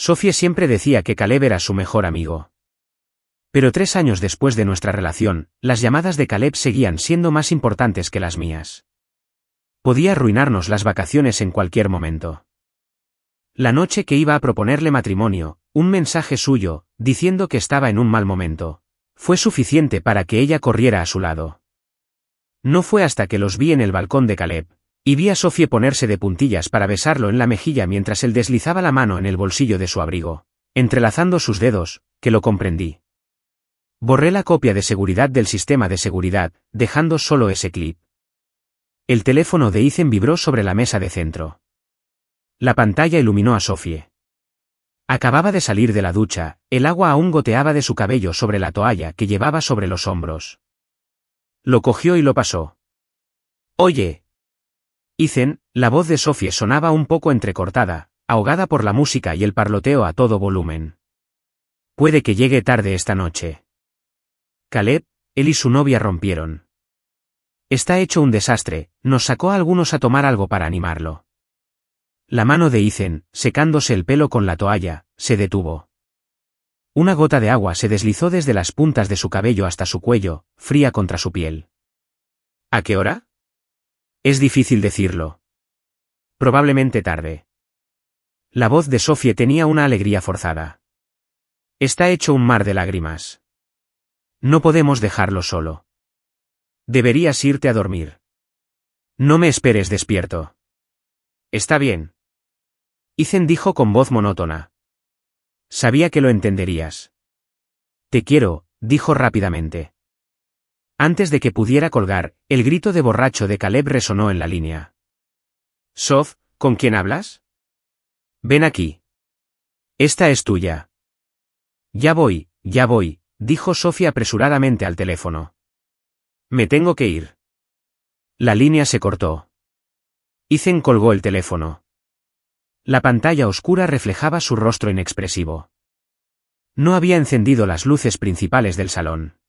Sophie siempre decía que Caleb era su mejor amigo. Pero 3 años después de nuestra relación, las llamadas de Caleb seguían siendo más importantes que las mías. Podía arruinarnos las vacaciones en cualquier momento. La noche que iba a proponerle matrimonio, un mensaje suyo, diciendo que estaba en un mal momento, fue suficiente para que ella corriera a su lado. No fue hasta que los vi en el balcón de Caleb, y vi a Sophie ponerse de puntillas para besarlo en la mejilla mientras él deslizaba la mano en el bolsillo de su abrigo, entrelazando sus dedos, que lo comprendí. Borré la copia de seguridad del sistema de seguridad, dejando solo ese clip. El teléfono de Ethan vibró sobre la mesa de centro. La pantalla iluminó a Sophie. Acababa de salir de la ducha, el agua aún goteaba de su cabello sobre la toalla que llevaba sobre los hombros. Lo cogió y lo pasó. «Oye». Ethan, la voz de Sophie sonaba un poco entrecortada, ahogada por la música y el parloteo a todo volumen. «Puede que llegue tarde esta noche». Caleb, él y su novia rompieron. «Está hecho un desastre», nos sacó a algunos a tomar algo para animarlo. La mano de Ethan, secándose el pelo con la toalla, se detuvo. Una gota de agua se deslizó desde las puntas de su cabello hasta su cuello, fría contra su piel. ¿A qué hora? Es difícil decirlo. Probablemente tarde. La voz de Sophie tenía una alegría forzada. Está hecho un mar de lágrimas. No podemos dejarlo solo. Deberías irte a dormir. No me esperes despierto. Está bien. Ethan dijo con voz monótona. Sabía que lo entenderías. Te quiero, dijo rápidamente. Antes de que pudiera colgar, el grito de borracho de Caleb resonó en la línea. Soph, ¿con quién hablas? Ven aquí. Esta es tuya. Ya voy, dijo Sophie apresuradamente al teléfono. Me tengo que ir. La línea se cortó. Ethan colgó el teléfono. La pantalla oscura reflejaba su rostro inexpresivo. No había encendido las luces principales del salón.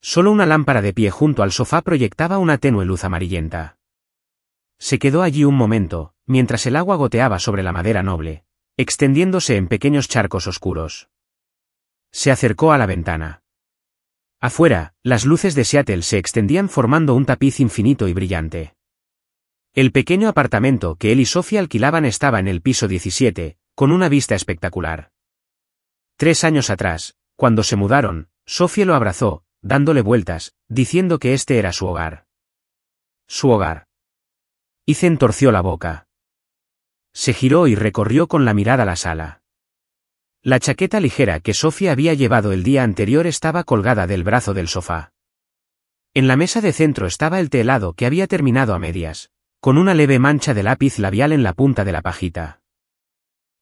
Solo una lámpara de pie junto al sofá proyectaba una tenue luz amarillenta. Se quedó allí un momento, mientras el agua goteaba sobre la madera noble, extendiéndose en pequeños charcos oscuros. Se acercó a la ventana. Afuera, las luces de Seattle se extendían formando un tapiz infinito y brillante. El pequeño apartamento que él y Sophie alquilaban estaba en el piso 17, con una vista espectacular. 3 años atrás, cuando se mudaron, Sophie lo abrazó, dándole vueltas, diciendo que este era su hogar. Su hogar. Ethan torció la boca. Se giró y recorrió con la mirada la sala. La chaqueta ligera que Sophie había llevado el día anterior estaba colgada del brazo del sofá. En la mesa de centro estaba el té helado que había terminado a medias, con una leve mancha de lápiz labial en la punta de la pajita.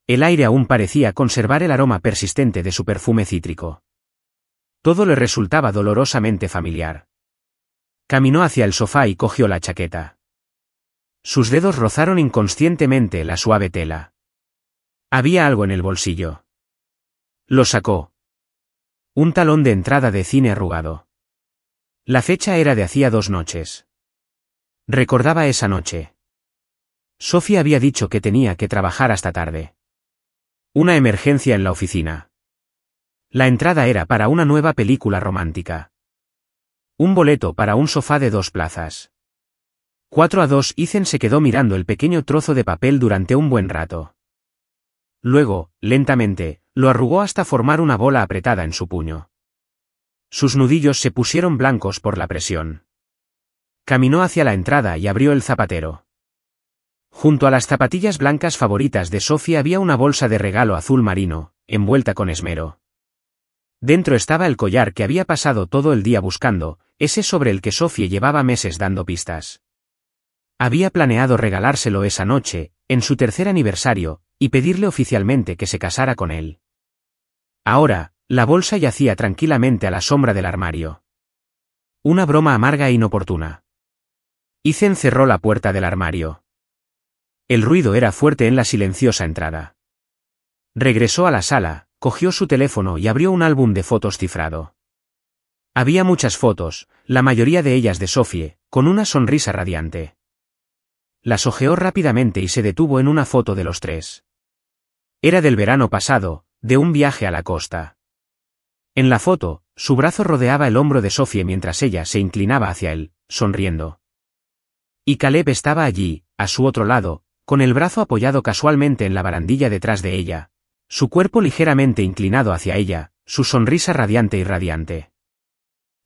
El aire aún parecía conservar el aroma persistente de su perfume cítrico. Todo le resultaba dolorosamente familiar. Caminó hacia el sofá y cogió la chaqueta. Sus dedos rozaron inconscientemente la suave tela. Había algo en el bolsillo. Lo sacó. Un talón de entrada de cine arrugado. La fecha era de hacía 2 noches. Recordaba esa noche. Sophie había dicho que tenía que trabajar hasta tarde. Una emergencia en la oficina. La entrada era para una nueva película romántica. Un boleto para un sofá de 2 plazas. 4-2. Ethan se quedó mirando el pequeño trozo de papel durante un buen rato. Luego, lentamente, lo arrugó hasta formar una bola apretada en su puño. Sus nudillos se pusieron blancos por la presión. Caminó hacia la entrada y abrió el zapatero. Junto a las zapatillas blancas favoritas de Sophie había una bolsa de regalo azul marino, envuelta con esmero. Dentro estaba el collar que había pasado todo el día buscando, ese sobre el que Sophie llevaba meses dando pistas. Había planeado regalárselo esa noche, en su 3er aniversario, y pedirle oficialmente que se casara con él. Ahora, la bolsa yacía tranquilamente a la sombra del armario. Una broma amarga e inoportuna. Ethan cerró la puerta del armario. El ruido era fuerte en la silenciosa entrada. Regresó a la sala, cogió su teléfono y abrió un álbum de fotos cifrado. Había muchas fotos, la mayoría de ellas de Sophie, con una sonrisa radiante. Las hojeó rápidamente y se detuvo en una foto de los 3. Era del verano pasado, de un viaje a la costa. En la foto, su brazo rodeaba el hombro de Sophie mientras ella se inclinaba hacia él, sonriendo. Y Caleb estaba allí, a su otro lado, con el brazo apoyado casualmente en la barandilla detrás de ella, su cuerpo ligeramente inclinado hacia ella, su sonrisa radiante y radiante.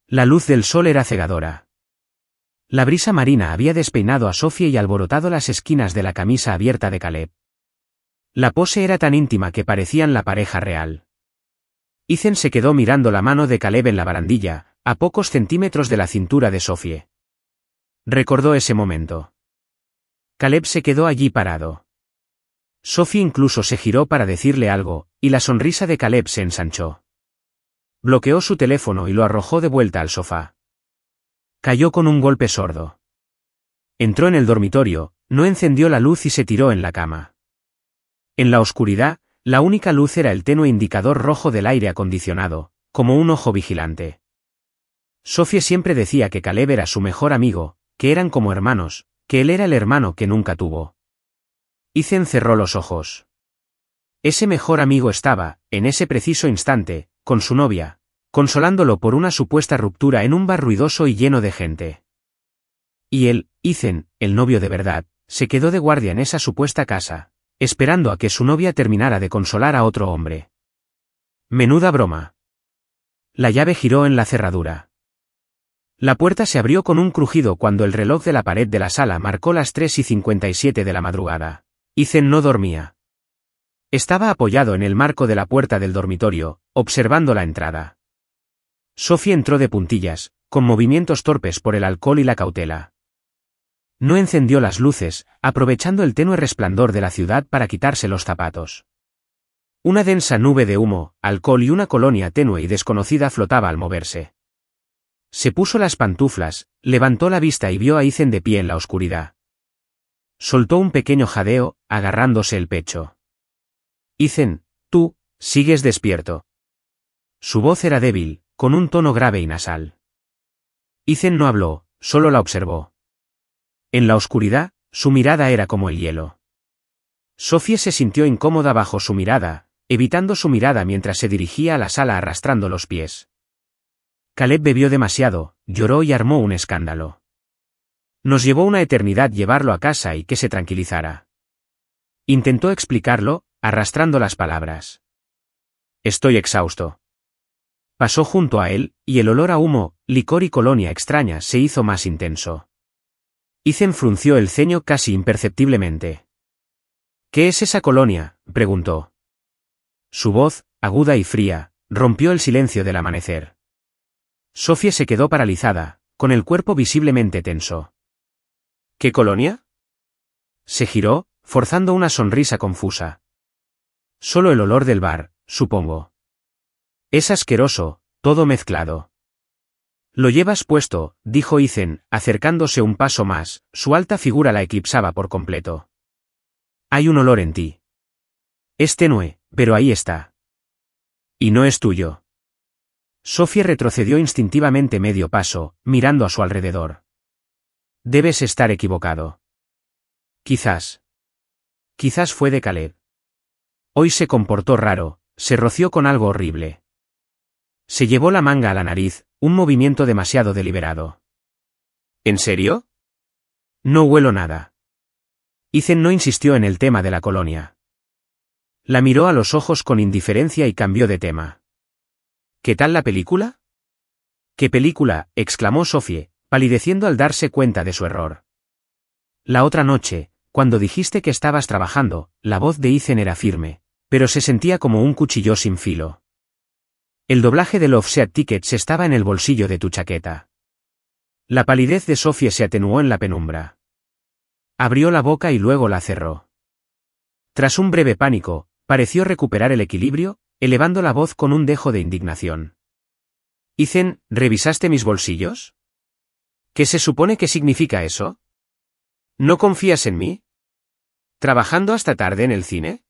La luz del sol era cegadora. La brisa marina había despeinado a Sophie y alborotado las esquinas de la camisa abierta de Caleb. La pose era tan íntima que parecían la pareja real. Ethan se quedó mirando la mano de Caleb en la barandilla, a pocos centímetros de la cintura de Sophie. Recordó ese momento. Caleb se quedó allí parado. Sophie incluso se giró para decirle algo, y la sonrisa de Caleb se ensanchó. Bloqueó su teléfono y lo arrojó de vuelta al sofá. Cayó con un golpe sordo. Entró en el dormitorio, no encendió la luz y se tiró en la cama. En la oscuridad, la única luz era el tenue indicador rojo del aire acondicionado, como un ojo vigilante. Sophie siempre decía que Caleb era su mejor amigo, que eran como hermanos, que él era el hermano que nunca tuvo. Ethan cerró los ojos. Ese mejor amigo estaba, en ese preciso instante, con su novia, consolándolo por una supuesta ruptura en un bar ruidoso y lleno de gente. Y él, Ethan, el novio de verdad, se quedó de guardia en esa supuesta casa, esperando a que su novia terminara de consolar a otro hombre. Menuda broma. La llave giró en la cerradura. La puerta se abrió con un crujido cuando el reloj de la pared de la sala marcó las 3:57 de la madrugada. Ethan no dormía. Estaba apoyado en el marco de la puerta del dormitorio, observando la entrada. Sophie entró de puntillas, con movimientos torpes por el alcohol y la cautela. No encendió las luces, aprovechando el tenue resplandor de la ciudad para quitarse los zapatos. Una densa nube de humo, alcohol y una colonia tenue y desconocida flotaba al moverse. Se puso las pantuflas, levantó la vista y vio a Ethan de pie en la oscuridad. Soltó un pequeño jadeo, agarrándose el pecho. Ethan, tú, sigues despierto. Su voz era débil, con un tono grave y nasal. Ethan no habló, solo la observó. En la oscuridad, su mirada era como el hielo. Sophie se sintió incómoda bajo su mirada, evitando su mirada mientras se dirigía a la sala arrastrando los pies. Caleb bebió demasiado, lloró y armó un escándalo. Nos llevó una eternidad llevarlo a casa y que se tranquilizara. Intentó explicarlo, arrastrando las palabras. Estoy exhausto. Pasó junto a él, y el olor a humo, licor y colonia extraña se hizo más intenso. Ethan frunció el ceño casi imperceptiblemente. ¿Qué es esa colonia?, preguntó. Su voz, aguda y fría, rompió el silencio del amanecer. Sophie se quedó paralizada, con el cuerpo visiblemente tenso. ¿Qué colonia? Se giró, forzando una sonrisa confusa. Solo el olor del bar, supongo. Es asqueroso, todo mezclado. Lo llevas puesto, dijo Ethan, acercándose un paso más, su alta figura la eclipsaba por completo. Hay un olor en ti. Es tenue, pero ahí está. Y no es tuyo. Sophie retrocedió instintivamente medio paso, mirando a su alrededor. Debes estar equivocado. Quizás. Quizás fue de Caleb. Hoy se comportó raro, se roció con algo horrible. Se llevó la manga a la nariz, un movimiento demasiado deliberado. ¿En serio? No huelo nada. Ethan no insistió en el tema de la colonia. La miró a los ojos con indiferencia y cambió de tema. ¿Qué tal la película? ¿Qué película?, exclamó Sophie, palideciendo al darse cuenta de su error. La otra noche, cuando dijiste que estabas trabajando, la voz de Ethan era firme, pero se sentía como un cuchillo sin filo. El doblaje de Love Seat Tickets estaba en el bolsillo de tu chaqueta. La palidez de Sophie se atenuó en la penumbra. Abrió la boca y luego la cerró. Tras un breve pánico, pareció recuperar el equilibrio, elevando la voz con un dejo de indignación. Ethan, ¿revisaste mis bolsillos? ¿Qué se supone que significa eso? ¿No confías en mí? ¿Trabajando hasta tarde en el cine?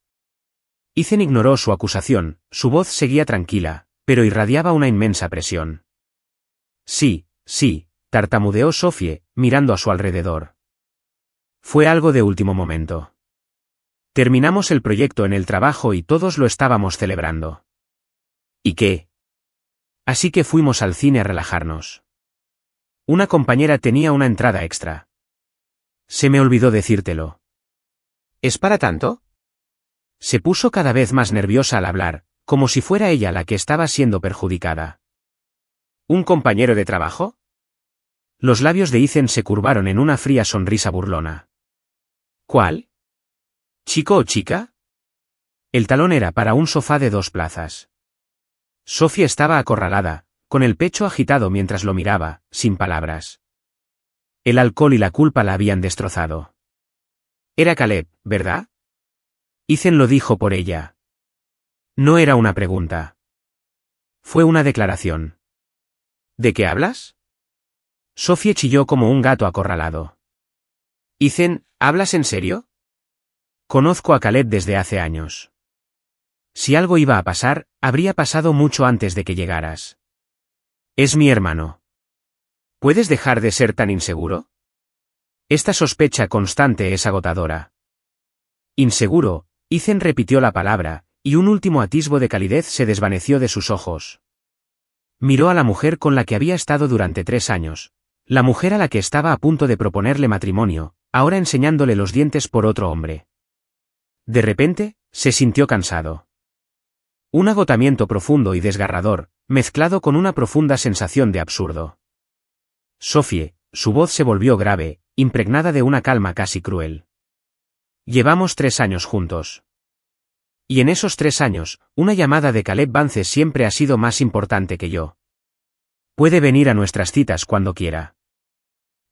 Ethan ignoró su acusación, su voz seguía tranquila, pero irradiaba una inmensa presión. Sí, tartamudeó Sophie, mirando a su alrededor. Fue algo de último momento. Terminamos el proyecto en el trabajo y todos lo estábamos celebrando. ¿Y qué? Así que fuimos al cine a relajarnos. Una compañera tenía una entrada extra. Se me olvidó decírtelo. ¿Es para tanto? Se puso cada vez más nerviosa al hablar, como si fuera ella la que estaba siendo perjudicada. ¿Un compañero de trabajo? Los labios de Ethan se curvaron en una fría sonrisa burlona. ¿Cuál? ¿Chico o chica? El talón era para un sofá de 2 plazas. Sofía estaba acorralada, con el pecho agitado mientras lo miraba, sin palabras. El alcohol y la culpa la habían destrozado. Era Caleb, ¿verdad? Ethan lo dijo por ella. No era una pregunta. Fue una declaración. ¿De qué hablas? Sofía chilló como un gato acorralado. Ethan, ¿hablas en serio? Conozco a Caleb desde hace años. Si algo iba a pasar, habría pasado mucho antes de que llegaras. Es mi hermano. ¿Puedes dejar de ser tan inseguro? Esta sospecha constante es agotadora. Inseguro, Ethan repitió la palabra, y un último atisbo de calidez se desvaneció de sus ojos. Miró a la mujer con la que había estado durante 3 años, la mujer a la que estaba a punto de proponerle matrimonio, ahora enseñándole los dientes por otro hombre. De repente, se sintió cansado. Un agotamiento profundo y desgarrador, mezclado con una profunda sensación de absurdo. Sophie, su voz se volvió grave, impregnada de una calma casi cruel. Llevamos 3 años juntos. Y en esos 3 años, una llamada de Caleb Vance siempre ha sido más importante que yo. Puede venir a nuestras citas cuando quiera.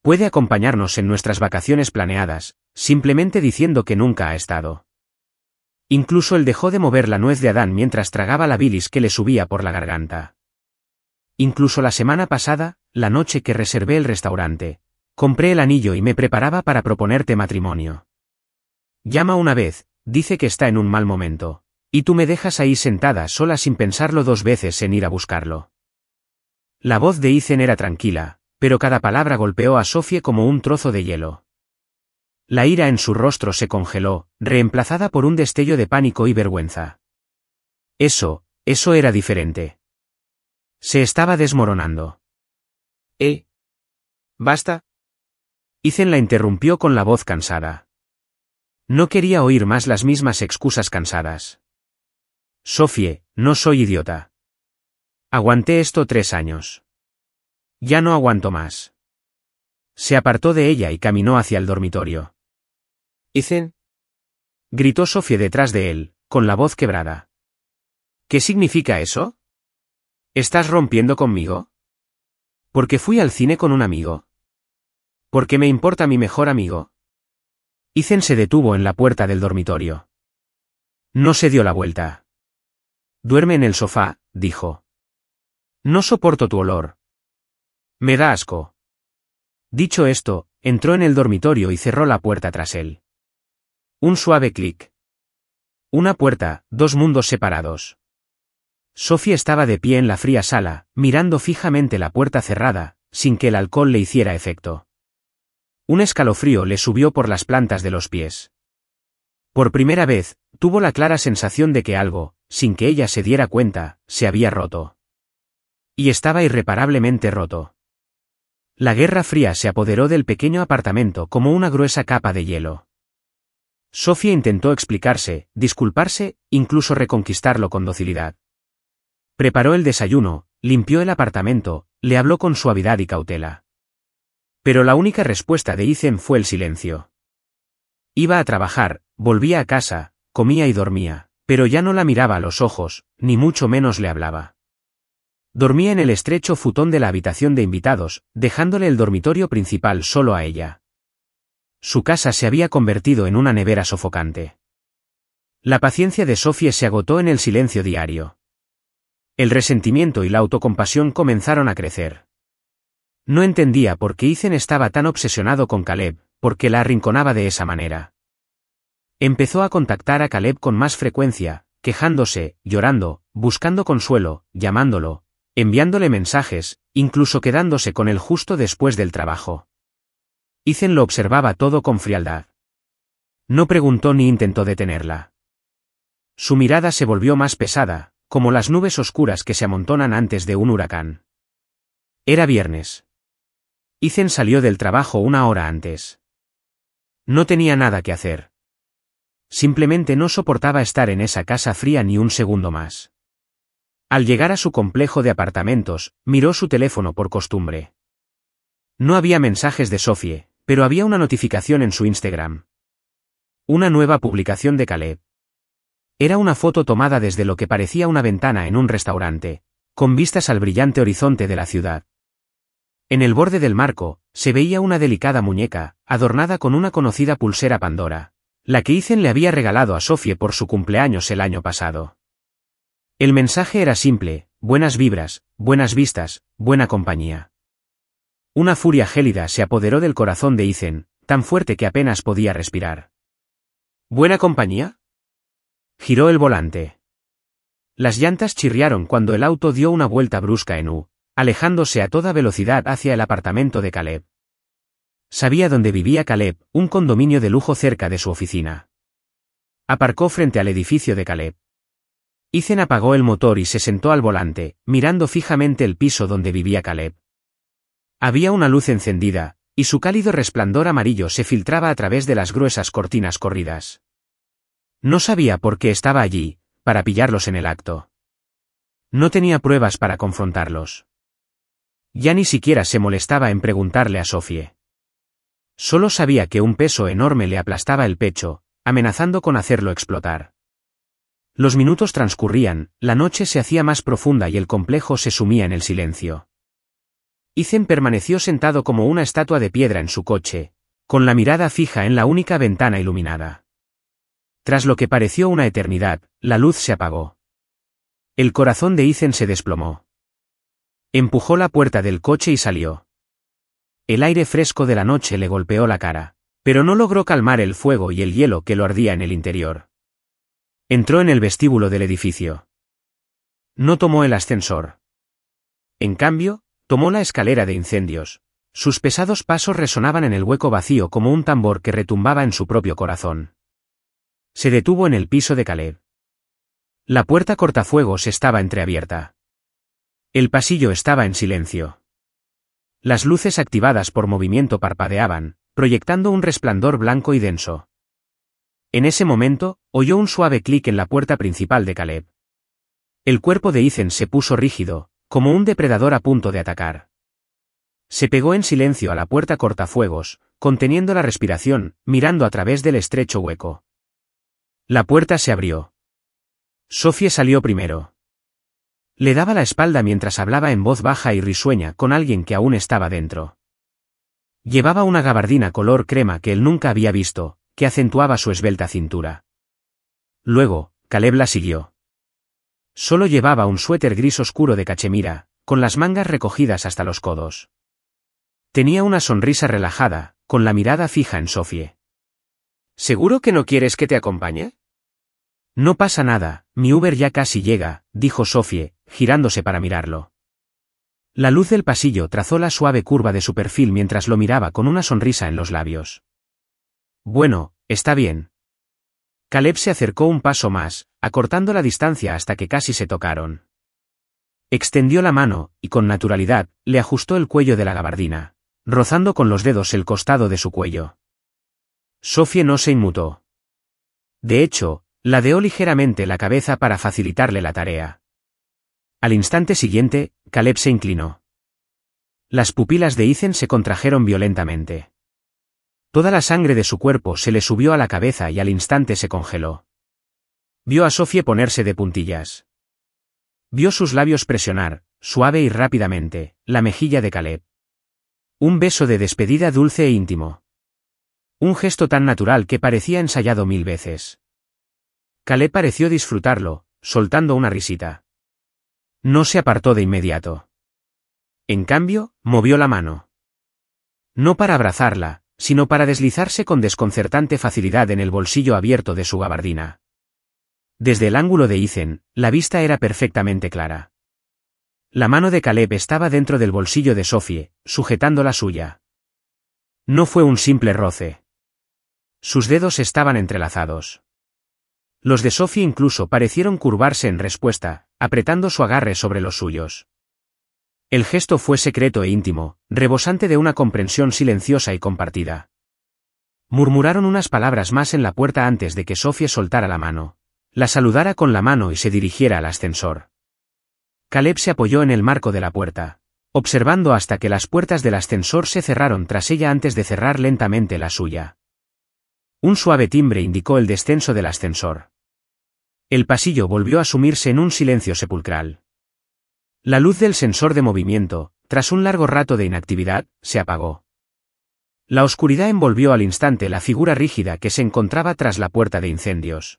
Puede acompañarnos en nuestras vacaciones planeadas, simplemente diciendo que nunca ha estado. Incluso él dejó de mover la nuez de Adán mientras tragaba la bilis que le subía por la garganta. Incluso la semana pasada, la noche que reservé el restaurante, compré el anillo y me preparaba para proponerte matrimonio. Llama una vez, dice que está en un mal momento, y tú me dejas ahí sentada sola sin pensarlo 2 veces en ir a buscarlo. La voz de Ethan era tranquila, pero cada palabra golpeó a Sophie como un trozo de hielo. La ira en su rostro se congeló, reemplazada por un destello de pánico y vergüenza. Eso era diferente. Se estaba desmoronando. ¿Basta? Ethan la interrumpió con la voz cansada. No quería oír más las mismas excusas cansadas. Sophie, no soy idiota. Aguanté esto 3 años. Ya no aguanto más. Se apartó de ella y caminó hacia el dormitorio. Ethan, gritó Sophie detrás de él, con la voz quebrada. ¿Qué significa eso? ¿Estás rompiendo conmigo? Porque fui al cine con un amigo. Porque me importa mi mejor amigo. Ethan se detuvo en la puerta del dormitorio. No se dio la vuelta. Duerme en el sofá, dijo. No soporto tu olor. Me da asco. Dicho esto, entró en el dormitorio y cerró la puerta tras él. Un suave clic. Una puerta, 2 mundos separados. Sophie estaba de pie en la fría sala, mirando fijamente la puerta cerrada, sin que el alcohol le hiciera efecto. Un escalofrío le subió por las plantas de los pies. Por primera vez, tuvo la clara sensación de que algo, sin que ella se diera cuenta, se había roto. Y estaba irreparablemente roto. La Guerra Fría se apoderó del pequeño apartamento como una gruesa capa de hielo. Sophie intentó explicarse, disculparse, incluso reconquistarlo con docilidad. Preparó el desayuno, limpió el apartamento, le habló con suavidad y cautela. Pero la única respuesta de Ethan fue el silencio. Iba a trabajar, volvía a casa, comía y dormía, pero ya no la miraba a los ojos, ni mucho menos le hablaba. Dormía en el estrecho futón de la habitación de invitados, dejándole el dormitorio principal solo a ella. Su casa se había convertido en una nevera sofocante. La paciencia de Sophie se agotó en el silencio diario. El resentimiento y la autocompasión comenzaron a crecer. No entendía por qué Ethan estaba tan obsesionado con Caleb, por qué la arrinconaba de esa manera. Empezó a contactar a Caleb con más frecuencia, quejándose, llorando, buscando consuelo, llamándolo, enviándole mensajes, incluso quedándose con él justo después del trabajo. Ethan lo observaba todo con frialdad. No preguntó ni intentó detenerla. Su mirada se volvió más pesada, como las nubes oscuras que se amontonan antes de un huracán. Era viernes. Ethan salió del trabajo una hora antes. No tenía nada que hacer. Simplemente no soportaba estar en esa casa fría ni un segundo más. Al llegar a su complejo de apartamentos, miró su teléfono por costumbre. No había mensajes de Sophie, pero había una notificación en su Instagram. Una nueva publicación de Caleb. Era una foto tomada desde lo que parecía una ventana en un restaurante, con vistas al brillante horizonte de la ciudad. En el borde del marco, se veía una delicada muñeca, adornada con una conocida pulsera Pandora, la que Ethan le había regalado a Sophie por su cumpleaños el año pasado. El mensaje era simple: buenas vibras, buenas vistas, buena compañía. Una furia gélida se apoderó del corazón de Ethan, tan fuerte que apenas podía respirar. ¿Buena compañía? Giró el volante. Las llantas chirriaron cuando el auto dio una vuelta brusca en U, alejándose a toda velocidad hacia el apartamento de Caleb. Sabía dónde vivía Caleb, un condominio de lujo cerca de su oficina. Aparcó frente al edificio de Caleb. Ethan apagó el motor y se sentó al volante, mirando fijamente el piso donde vivía Caleb. Había una luz encendida, y su cálido resplandor amarillo se filtraba a través de las gruesas cortinas corridas. No sabía por qué estaba allí, para pillarlos en el acto. No tenía pruebas para confrontarlos. Ya ni siquiera se molestaba en preguntarle a Sophie. Solo sabía que un peso enorme le aplastaba el pecho, amenazando con hacerlo explotar. Los minutos transcurrían, la noche se hacía más profunda y el complejo se sumía en el silencio. Ethan permaneció sentado como una estatua de piedra en su coche, con la mirada fija en la única ventana iluminada. Tras lo que pareció una eternidad, la luz se apagó. El corazón de Ethan se desplomó. Empujó la puerta del coche y salió. El aire fresco de la noche le golpeó la cara, pero no logró calmar el fuego y el hielo que lo ardía en el interior. Entró en el vestíbulo del edificio. No tomó el ascensor. En cambio, tomó la escalera de incendios. Sus pesados pasos resonaban en el hueco vacío como un tambor que retumbaba en su propio corazón. Se detuvo en el piso de Caleb. La puerta cortafuegos estaba entreabierta. El pasillo estaba en silencio. Las luces activadas por movimiento parpadeaban, proyectando un resplandor blanco y denso. En ese momento, oyó un suave clic en la puerta principal de Caleb. El cuerpo de Ethan se puso rígido, como un depredador a punto de atacar. Se pegó en silencio a la puerta cortafuegos, conteniendo la respiración, mirando a través del estrecho hueco. La puerta se abrió. Sophie salió primero. Le daba la espalda mientras hablaba en voz baja y risueña con alguien que aún estaba dentro. Llevaba una gabardina color crema que él nunca había visto, que acentuaba su esbelta cintura. Luego, Caleb la siguió. Solo llevaba un suéter gris oscuro de cachemira, con las mangas recogidas hasta los codos. Tenía una sonrisa relajada, con la mirada fija en Sophie. ¿Seguro que no quieres que te acompañe? No pasa nada, mi Uber ya casi llega, dijo Sophie, girándose para mirarlo. La luz del pasillo trazó la suave curva de su perfil mientras lo miraba con una sonrisa en los labios. Bueno, está bien. Caleb se acercó un paso más, acortando la distancia hasta que casi se tocaron. Extendió la mano, y con naturalidad, le ajustó el cuello de la gabardina, rozando con los dedos el costado de su cuello. Sophie no se inmutó. De hecho, ladeó ligeramente la cabeza para facilitarle la tarea. Al instante siguiente, Caleb se inclinó. Las pupilas de Ethan se contrajeron violentamente. Toda la sangre de su cuerpo se le subió a la cabeza y al instante se congeló. Vio a Sophie ponerse de puntillas. Vio sus labios presionar, suave y rápidamente, la mejilla de Caleb. Un beso de despedida dulce e íntimo. Un gesto tan natural que parecía ensayado 1000 veces. Caleb pareció disfrutarlo, soltando una risita. No se apartó de inmediato. En cambio, movió la mano. No para abrazarla, sino para deslizarse con desconcertante facilidad en el bolsillo abierto de su gabardina. Desde el ángulo de Ethan, la vista era perfectamente clara. La mano de Caleb estaba dentro del bolsillo de Sophie, sujetando la suya. No fue un simple roce. Sus dedos estaban entrelazados. Los de Sophie incluso parecieron curvarse en respuesta, apretando su agarre sobre los suyos. El gesto fue secreto e íntimo, rebosante de una comprensión silenciosa y compartida. Murmuraron unas palabras más en la puerta antes de que Sophie soltara la mano, la saludara con la mano y se dirigiera al ascensor. Caleb se apoyó en el marco de la puerta, observando hasta que las puertas del ascensor se cerraron tras ella antes de cerrar lentamente la suya. Un suave timbre indicó el descenso del ascensor. El pasillo volvió a sumirse en un silencio sepulcral. La luz del sensor de movimiento, tras un largo rato de inactividad, se apagó. La oscuridad envolvió al instante la figura rígida que se encontraba tras la puerta de incendios.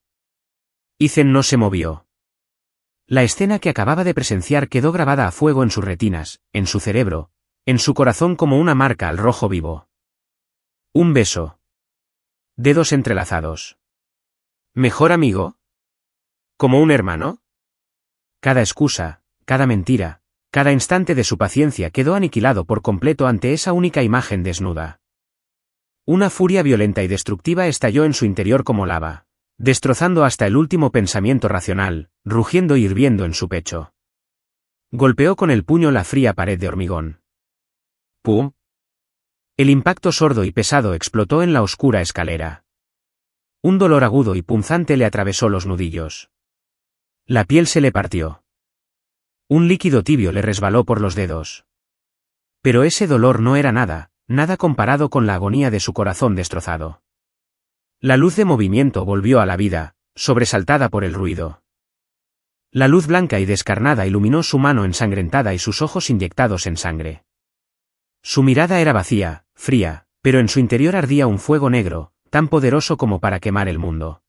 Ethan no se movió. La escena que acababa de presenciar quedó grabada a fuego en sus retinas, en su cerebro, en su corazón como una marca al rojo vivo. Un beso. Dedos entrelazados. ¿Mejor amigo? ¿Como un hermano? Cada excusa, cada mentira, cada instante de su paciencia quedó aniquilado por completo ante esa única imagen desnuda. Una furia violenta y destructiva estalló en su interior como lava, destrozando hasta el último pensamiento racional, rugiendo y hirviendo en su pecho. Golpeó con el puño la fría pared de hormigón. ¡Pum! El impacto sordo y pesado explotó en la oscura escalera. Un dolor agudo y punzante le atravesó los nudillos. La piel se le partió. Un líquido tibio le resbaló por los dedos. Pero ese dolor no era nada, nada comparado con la agonía de su corazón destrozado. La luz de movimiento volvió a la vida, sobresaltada por el ruido. La luz blanca y descarnada iluminó su mano ensangrentada y sus ojos inyectados en sangre. Su mirada era vacía, fría, pero en su interior ardía un fuego negro, tan poderoso como para quemar el mundo.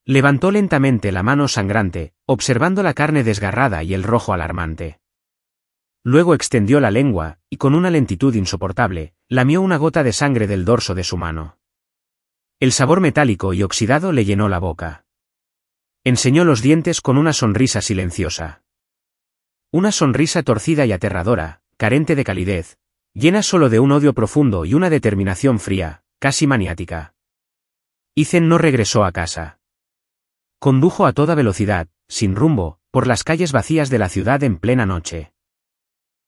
Levantó lentamente la mano sangrante, observando la carne desgarrada y el rojo alarmante. Luego extendió la lengua, y con una lentitud insoportable, lamió una gota de sangre del dorso de su mano. El sabor metálico y oxidado le llenó la boca. Enseñó los dientes con una sonrisa silenciosa. Una sonrisa torcida y aterradora, carente de calidez, llena solo de un odio profundo y una determinación fría, casi maniática. Ethan no regresó a casa. Condujo a toda velocidad, sin rumbo, por las calles vacías de la ciudad en plena noche.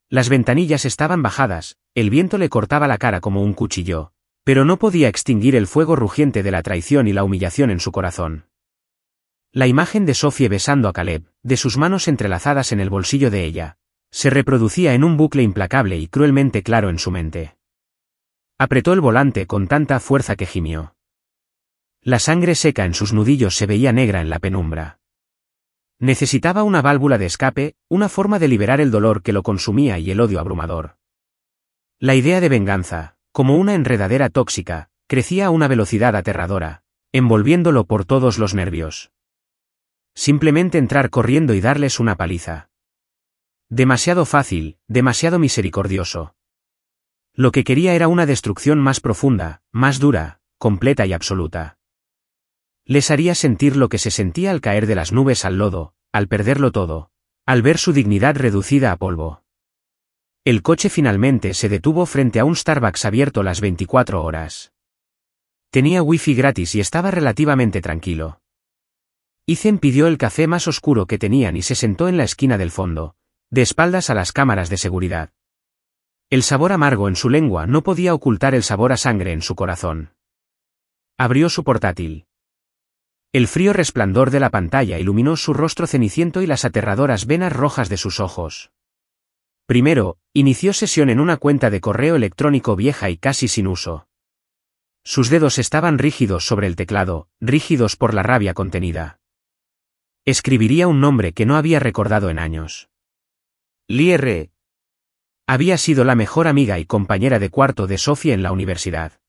Las ventanillas estaban bajadas, el viento le cortaba la cara como un cuchillo, pero no podía extinguir el fuego rugiente de la traición y la humillación en su corazón. La imagen de Sophie besando a Caleb, de sus manos entrelazadas en el bolsillo de ella, se reproducía en un bucle implacable y cruelmente claro en su mente. Apretó el volante con tanta fuerza que gimió. La sangre seca en sus nudillos se veía negra en la penumbra. Necesitaba una válvula de escape, una forma de liberar el dolor que lo consumía y el odio abrumador. La idea de venganza, como una enredadera tóxica, crecía a una velocidad aterradora, envolviéndolo por todos los nervios. Simplemente entrar corriendo y darles una paliza. Demasiado fácil, demasiado misericordioso. Lo que quería era una destrucción más profunda, más dura, completa y absoluta. Les haría sentir lo que se sentía al caer de las nubes al lodo, al perderlo todo, al ver su dignidad reducida a polvo. El coche finalmente se detuvo frente a un Starbucks abierto las 24 horas. Tenía wifi gratis y estaba relativamente tranquilo. Ethan pidió el café más oscuro que tenían y se sentó en la esquina del fondo, de espaldas a las cámaras de seguridad. El sabor amargo en su lengua no podía ocultar el sabor a sangre en su corazón. Abrió su portátil. El frío resplandor de la pantalla iluminó su rostro ceniciento y las aterradoras venas rojas de sus ojos. Primero, inició sesión en una cuenta de correo electrónico vieja y casi sin uso. Sus dedos estaban rígidos sobre el teclado, rígidos por la rabia contenida. Escribiría un nombre que no había recordado en años. Lee R. Había sido la mejor amiga y compañera de cuarto de Sophie en la universidad.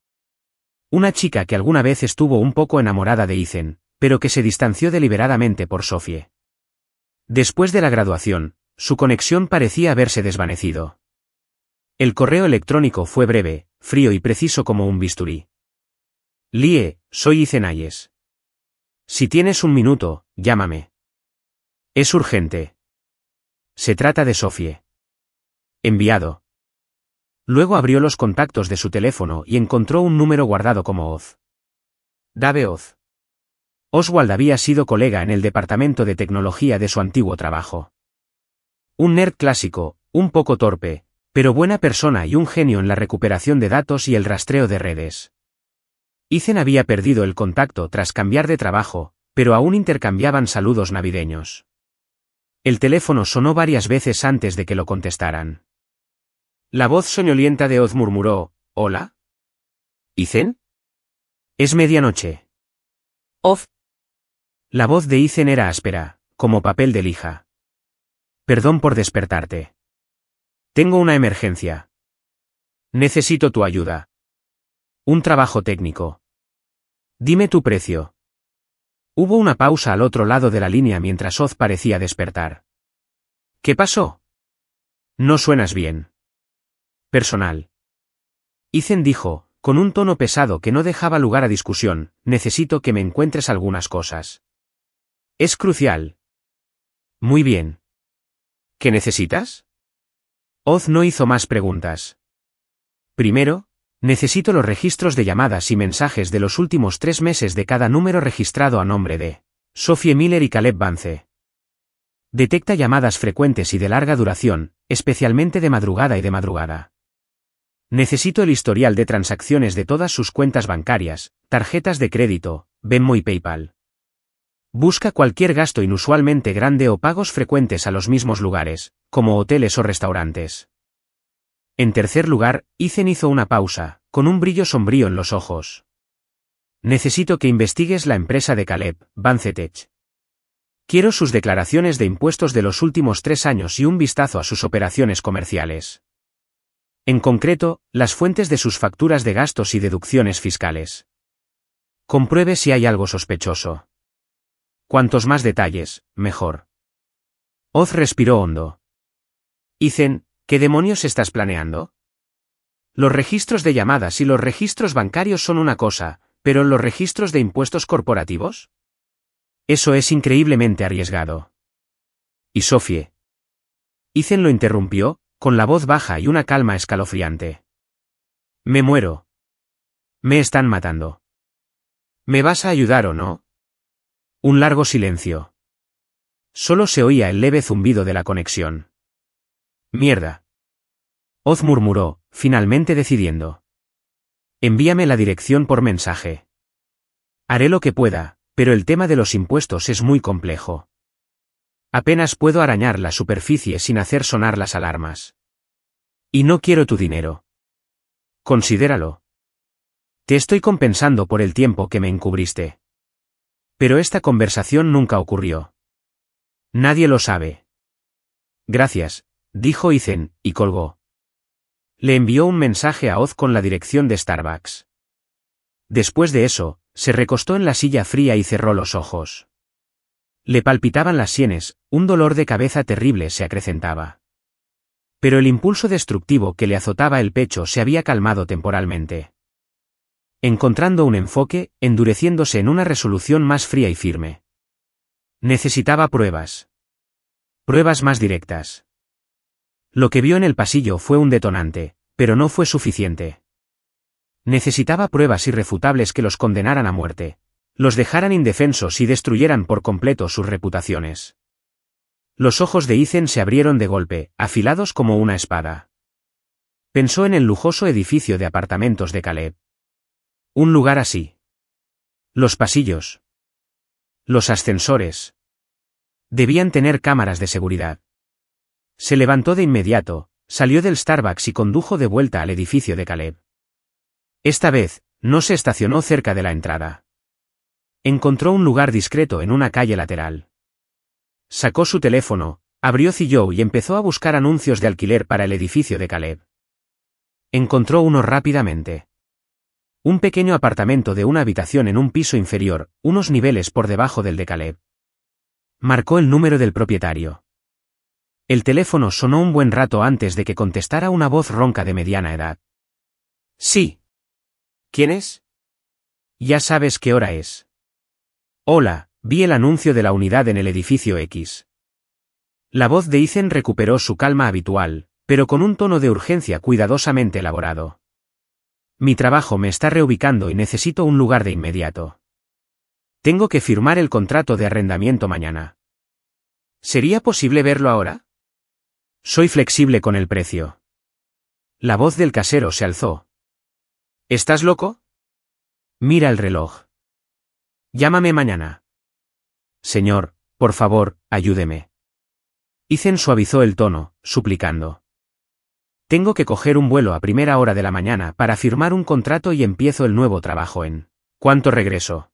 Una chica que alguna vez estuvo un poco enamorada de Ethan, pero que se distanció deliberadamente por Sophie. Después de la graduación, su conexión parecía haberse desvanecido. El correo electrónico fue breve, frío y preciso como un bisturí. Lee, soy Ethan Hayes. Si tienes un minuto, llámame. Es urgente. Se trata de Sophie. Enviado. Luego abrió los contactos de su teléfono y encontró un número guardado como Oz. Dave Oz. Oswald había sido colega en el departamento de tecnología de su antiguo trabajo. Un nerd clásico, un poco torpe, pero buena persona y un genio en la recuperación de datos y el rastreo de redes. Ethan había perdido el contacto tras cambiar de trabajo, pero aún intercambiaban saludos navideños. El teléfono sonó varias veces antes de que lo contestaran. La voz soñolienta de Oz murmuró, ¿hola? ¿Ethan? Es medianoche. Oz. La voz de Ethan era áspera, como papel de lija. Perdón por despertarte. Tengo una emergencia. Necesito tu ayuda. Un trabajo técnico. Dime tu precio. Hubo una pausa al otro lado de la línea mientras Oz parecía despertar. ¿Qué pasó? No suenas bien. Personal. Ethan dijo, con un tono pesado que no dejaba lugar a discusión, necesito que me encuentres algunas cosas. Es crucial. Muy bien. ¿Qué necesitas? Oz no hizo más preguntas. Primero, necesito los registros de llamadas y mensajes de los últimos 3 meses de cada número registrado a nombre de Sophie Miller y Caleb Vance. Detecta llamadas frecuentes y de larga duración, especialmente de madrugada y de madrugada. Necesito el historial de transacciones de todas sus cuentas bancarias, tarjetas de crédito, Venmo y PayPal. Busca cualquier gasto inusualmente grande o pagos frecuentes a los mismos lugares, como hoteles o restaurantes. En tercer lugar, Ethan hizo una pausa, con un brillo sombrío en los ojos. Necesito que investigues la empresa de Caleb, Vance Tech. Quiero sus declaraciones de impuestos de los últimos 3 años y un vistazo a sus operaciones comerciales. En concreto, las fuentes de sus facturas de gastos y deducciones fiscales. Compruebe si hay algo sospechoso. Cuantos más detalles, mejor. Oz respiró hondo. Ethan, ¿qué demonios estás planeando? Los registros de llamadas y los registros bancarios son una cosa, pero ¿los registros de impuestos corporativos? Eso es increíblemente arriesgado. ¿Y Sophie? Ethan lo interrumpió, con la voz baja y una calma escalofriante. Me muero. Me están matando. ¿Me vas a ayudar o no? Un largo silencio. Solo se oía el leve zumbido de la conexión. Mierda. Oz murmuró, finalmente decidiendo. Envíame la dirección por mensaje. Haré lo que pueda, pero el tema de los impuestos es muy complejo. Apenas puedo arañar la superficie sin hacer sonar las alarmas. Y no quiero tu dinero. Considéralo. Te estoy compensando por el tiempo que me encubriste. Pero esta conversación nunca ocurrió. Nadie lo sabe. Gracias, dijo Ethan, y colgó. Le envió un mensaje a Oz con la dirección de Starbucks. Después de eso, se recostó en la silla fría y cerró los ojos. Le palpitaban las sienes, un dolor de cabeza terrible se acrecentaba. Pero el impulso destructivo que le azotaba el pecho se había calmado temporalmente. Encontrando un enfoque, endureciéndose en una resolución más fría y firme. Necesitaba pruebas. Pruebas más directas. Lo que vio en el pasillo fue un detonante, pero no fue suficiente. Necesitaba pruebas irrefutables que los condenaran a muerte, los dejaran indefensos y destruyeran por completo sus reputaciones. Los ojos de Ethan se abrieron de golpe, afilados como una espada. Pensó en el lujoso edificio de apartamentos de Caleb. Un lugar así. Los pasillos. Los ascensores. Debían tener cámaras de seguridad. Se levantó de inmediato, salió del Starbucks y condujo de vuelta al edificio de Caleb. Esta vez, no se estacionó cerca de la entrada. Encontró un lugar discreto en una calle lateral. Sacó su teléfono, abrió Zillow y empezó a buscar anuncios de alquiler para el edificio de Caleb. Encontró uno rápidamente. Un pequeño apartamento de una habitación en un piso inferior, unos niveles por debajo del de Caleb. Marcó el número del propietario. El teléfono sonó un buen rato antes de que contestara una voz ronca de mediana edad. Sí. ¿Quién es? Ya sabes qué hora es. Hola, vi el anuncio de la unidad en el edificio X. La voz de Ethan recuperó su calma habitual, pero con un tono de urgencia cuidadosamente elaborado. Mi trabajo me está reubicando y necesito un lugar de inmediato. Tengo que firmar el contrato de arrendamiento mañana. ¿Sería posible verlo ahora? Soy flexible con el precio. La voz del casero se alzó. ¿Estás loco? Mira el reloj. Llámame mañana. Señor, por favor, ayúdeme. Ethan suavizó el tono, suplicando. Tengo que coger un vuelo a primera hora de la mañana para firmar un contrato y empiezo el nuevo trabajo en... ¿Cuánto regreso?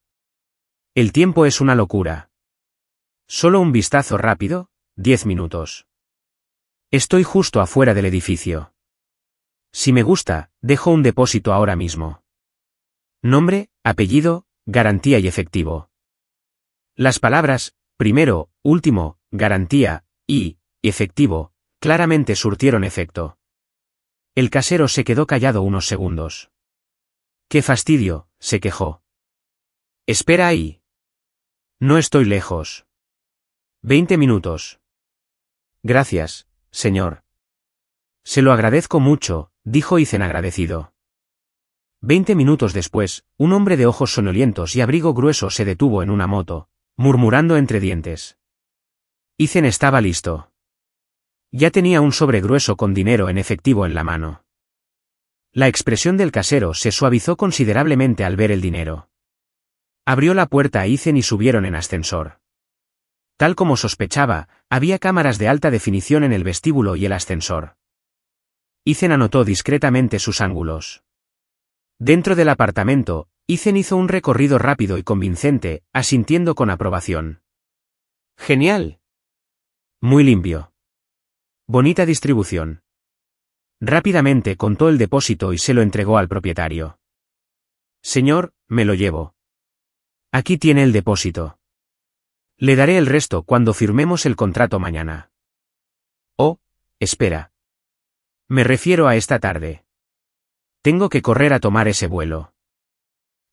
El tiempo es una locura. Solo un vistazo rápido, 10 minutos. Estoy justo afuera del edificio. Si me gusta, dejo un depósito ahora mismo. Nombre, apellido, garantía y efectivo. Las palabras, primero, último, garantía, y efectivo, claramente surtieron efecto. El casero se quedó callado unos segundos. ¡Qué fastidio!, se quejó. Espera ahí. No estoy lejos. 20 minutos. Gracias, señor. Se lo agradezco mucho, dijo Ethan agradecido. 20 minutos después, un hombre de ojos soñolientos y abrigo grueso se detuvo en una moto, murmurando entre dientes. Ethan estaba listo. Ya tenía un sobre grueso con dinero en efectivo en la mano. La expresión del casero se suavizó considerablemente al ver el dinero. Abrió la puerta a Ethan y subieron en ascensor. Tal como sospechaba, había cámaras de alta definición en el vestíbulo y el ascensor. Ethan anotó discretamente sus ángulos. Dentro del apartamento, Ethan hizo un recorrido rápido y convincente, asintiendo con aprobación. ¡Genial! Muy limpio. Bonita distribución. Rápidamente contó el depósito y se lo entregó al propietario. Señor, me lo llevo. Aquí tiene el depósito. Le daré el resto cuando firmemos el contrato mañana. Oh, espera. Me refiero a esta tarde. Tengo que correr a tomar ese vuelo.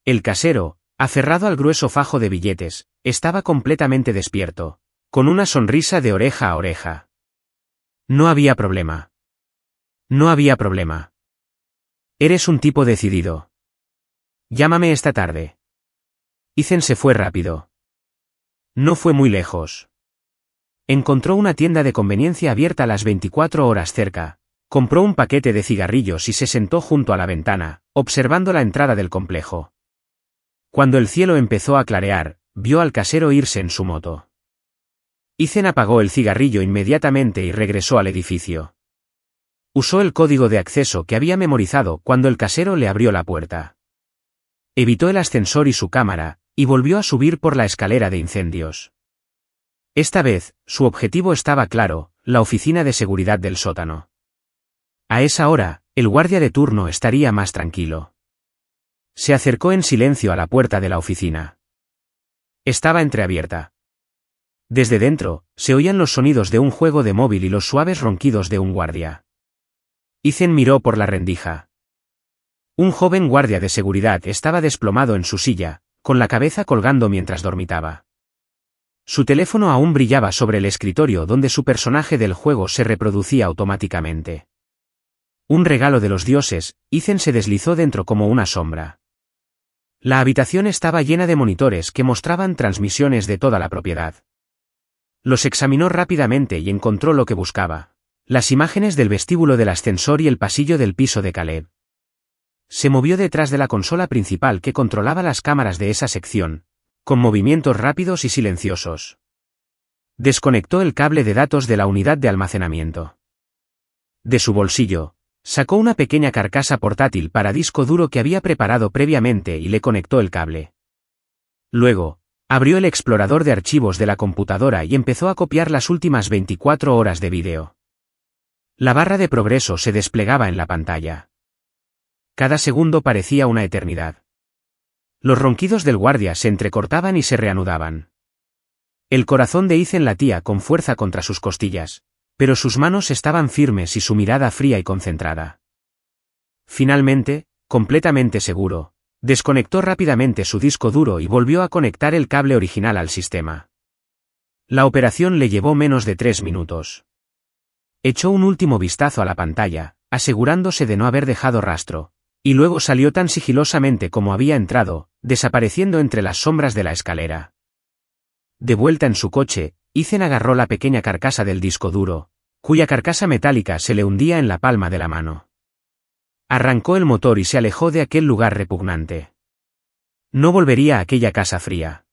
El casero, aferrado al grueso fajo de billetes, estaba completamente despierto, con una sonrisa de oreja a oreja. No había problema. No había problema. Eres un tipo decidido. Llámame esta tarde. Ethan se fue rápido. No fue muy lejos. Encontró una tienda de conveniencia abierta a las 24 horas cerca, compró un paquete de cigarrillos y se sentó junto a la ventana, observando la entrada del complejo. Cuando el cielo empezó a clarear, vio al casero irse en su moto. Ethan apagó el cigarrillo inmediatamente y regresó al edificio. Usó el código de acceso que había memorizado cuando el casero le abrió la puerta. Evitó el ascensor y su cámara, y volvió a subir por la escalera de incendios. Esta vez, su objetivo estaba claro, la oficina de seguridad del sótano. A esa hora, el guardia de turno estaría más tranquilo. Se acercó en silencio a la puerta de la oficina. Estaba entreabierta. Desde dentro, se oían los sonidos de un juego de móvil y los suaves ronquidos de un guardia. Ethan miró por la rendija. Un joven guardia de seguridad estaba desplomado en su silla, con la cabeza colgando mientras dormitaba. Su teléfono aún brillaba sobre el escritorio donde su personaje del juego se reproducía automáticamente. Un regalo de los dioses, Ethan se deslizó dentro como una sombra. La habitación estaba llena de monitores que mostraban transmisiones de toda la propiedad. Los examinó rápidamente y encontró lo que buscaba: las imágenes del vestíbulo del ascensor y el pasillo del piso de Caleb. Se movió detrás de la consola principal que controlaba las cámaras de esa sección, con movimientos rápidos y silenciosos. Desconectó el cable de datos de la unidad de almacenamiento. De su bolsillo, sacó una pequeña carcasa portátil para disco duro que había preparado previamente y le conectó el cable. Luego, abrió el explorador de archivos de la computadora y empezó a copiar las últimas 24 horas de vídeo. La barra de progreso se desplegaba en la pantalla. Cada segundo parecía una eternidad. Los ronquidos del guardia se entrecortaban y se reanudaban. El corazón de Ethan latía con fuerza contra sus costillas, pero sus manos estaban firmes y su mirada fría y concentrada. Finalmente, completamente seguro, desconectó rápidamente su disco duro y volvió a conectar el cable original al sistema. La operación le llevó menos de 3 minutos. Echó un último vistazo a la pantalla, asegurándose de no haber dejado rastro, Y luego salió tan sigilosamente como había entrado, desapareciendo entre las sombras de la escalera. De vuelta en su coche, Ethan agarró la pequeña carcasa del disco duro, cuya carcasa metálica se le hundía en la palma de la mano. Arrancó el motor y se alejó de aquel lugar repugnante. No volvería a aquella casa fría.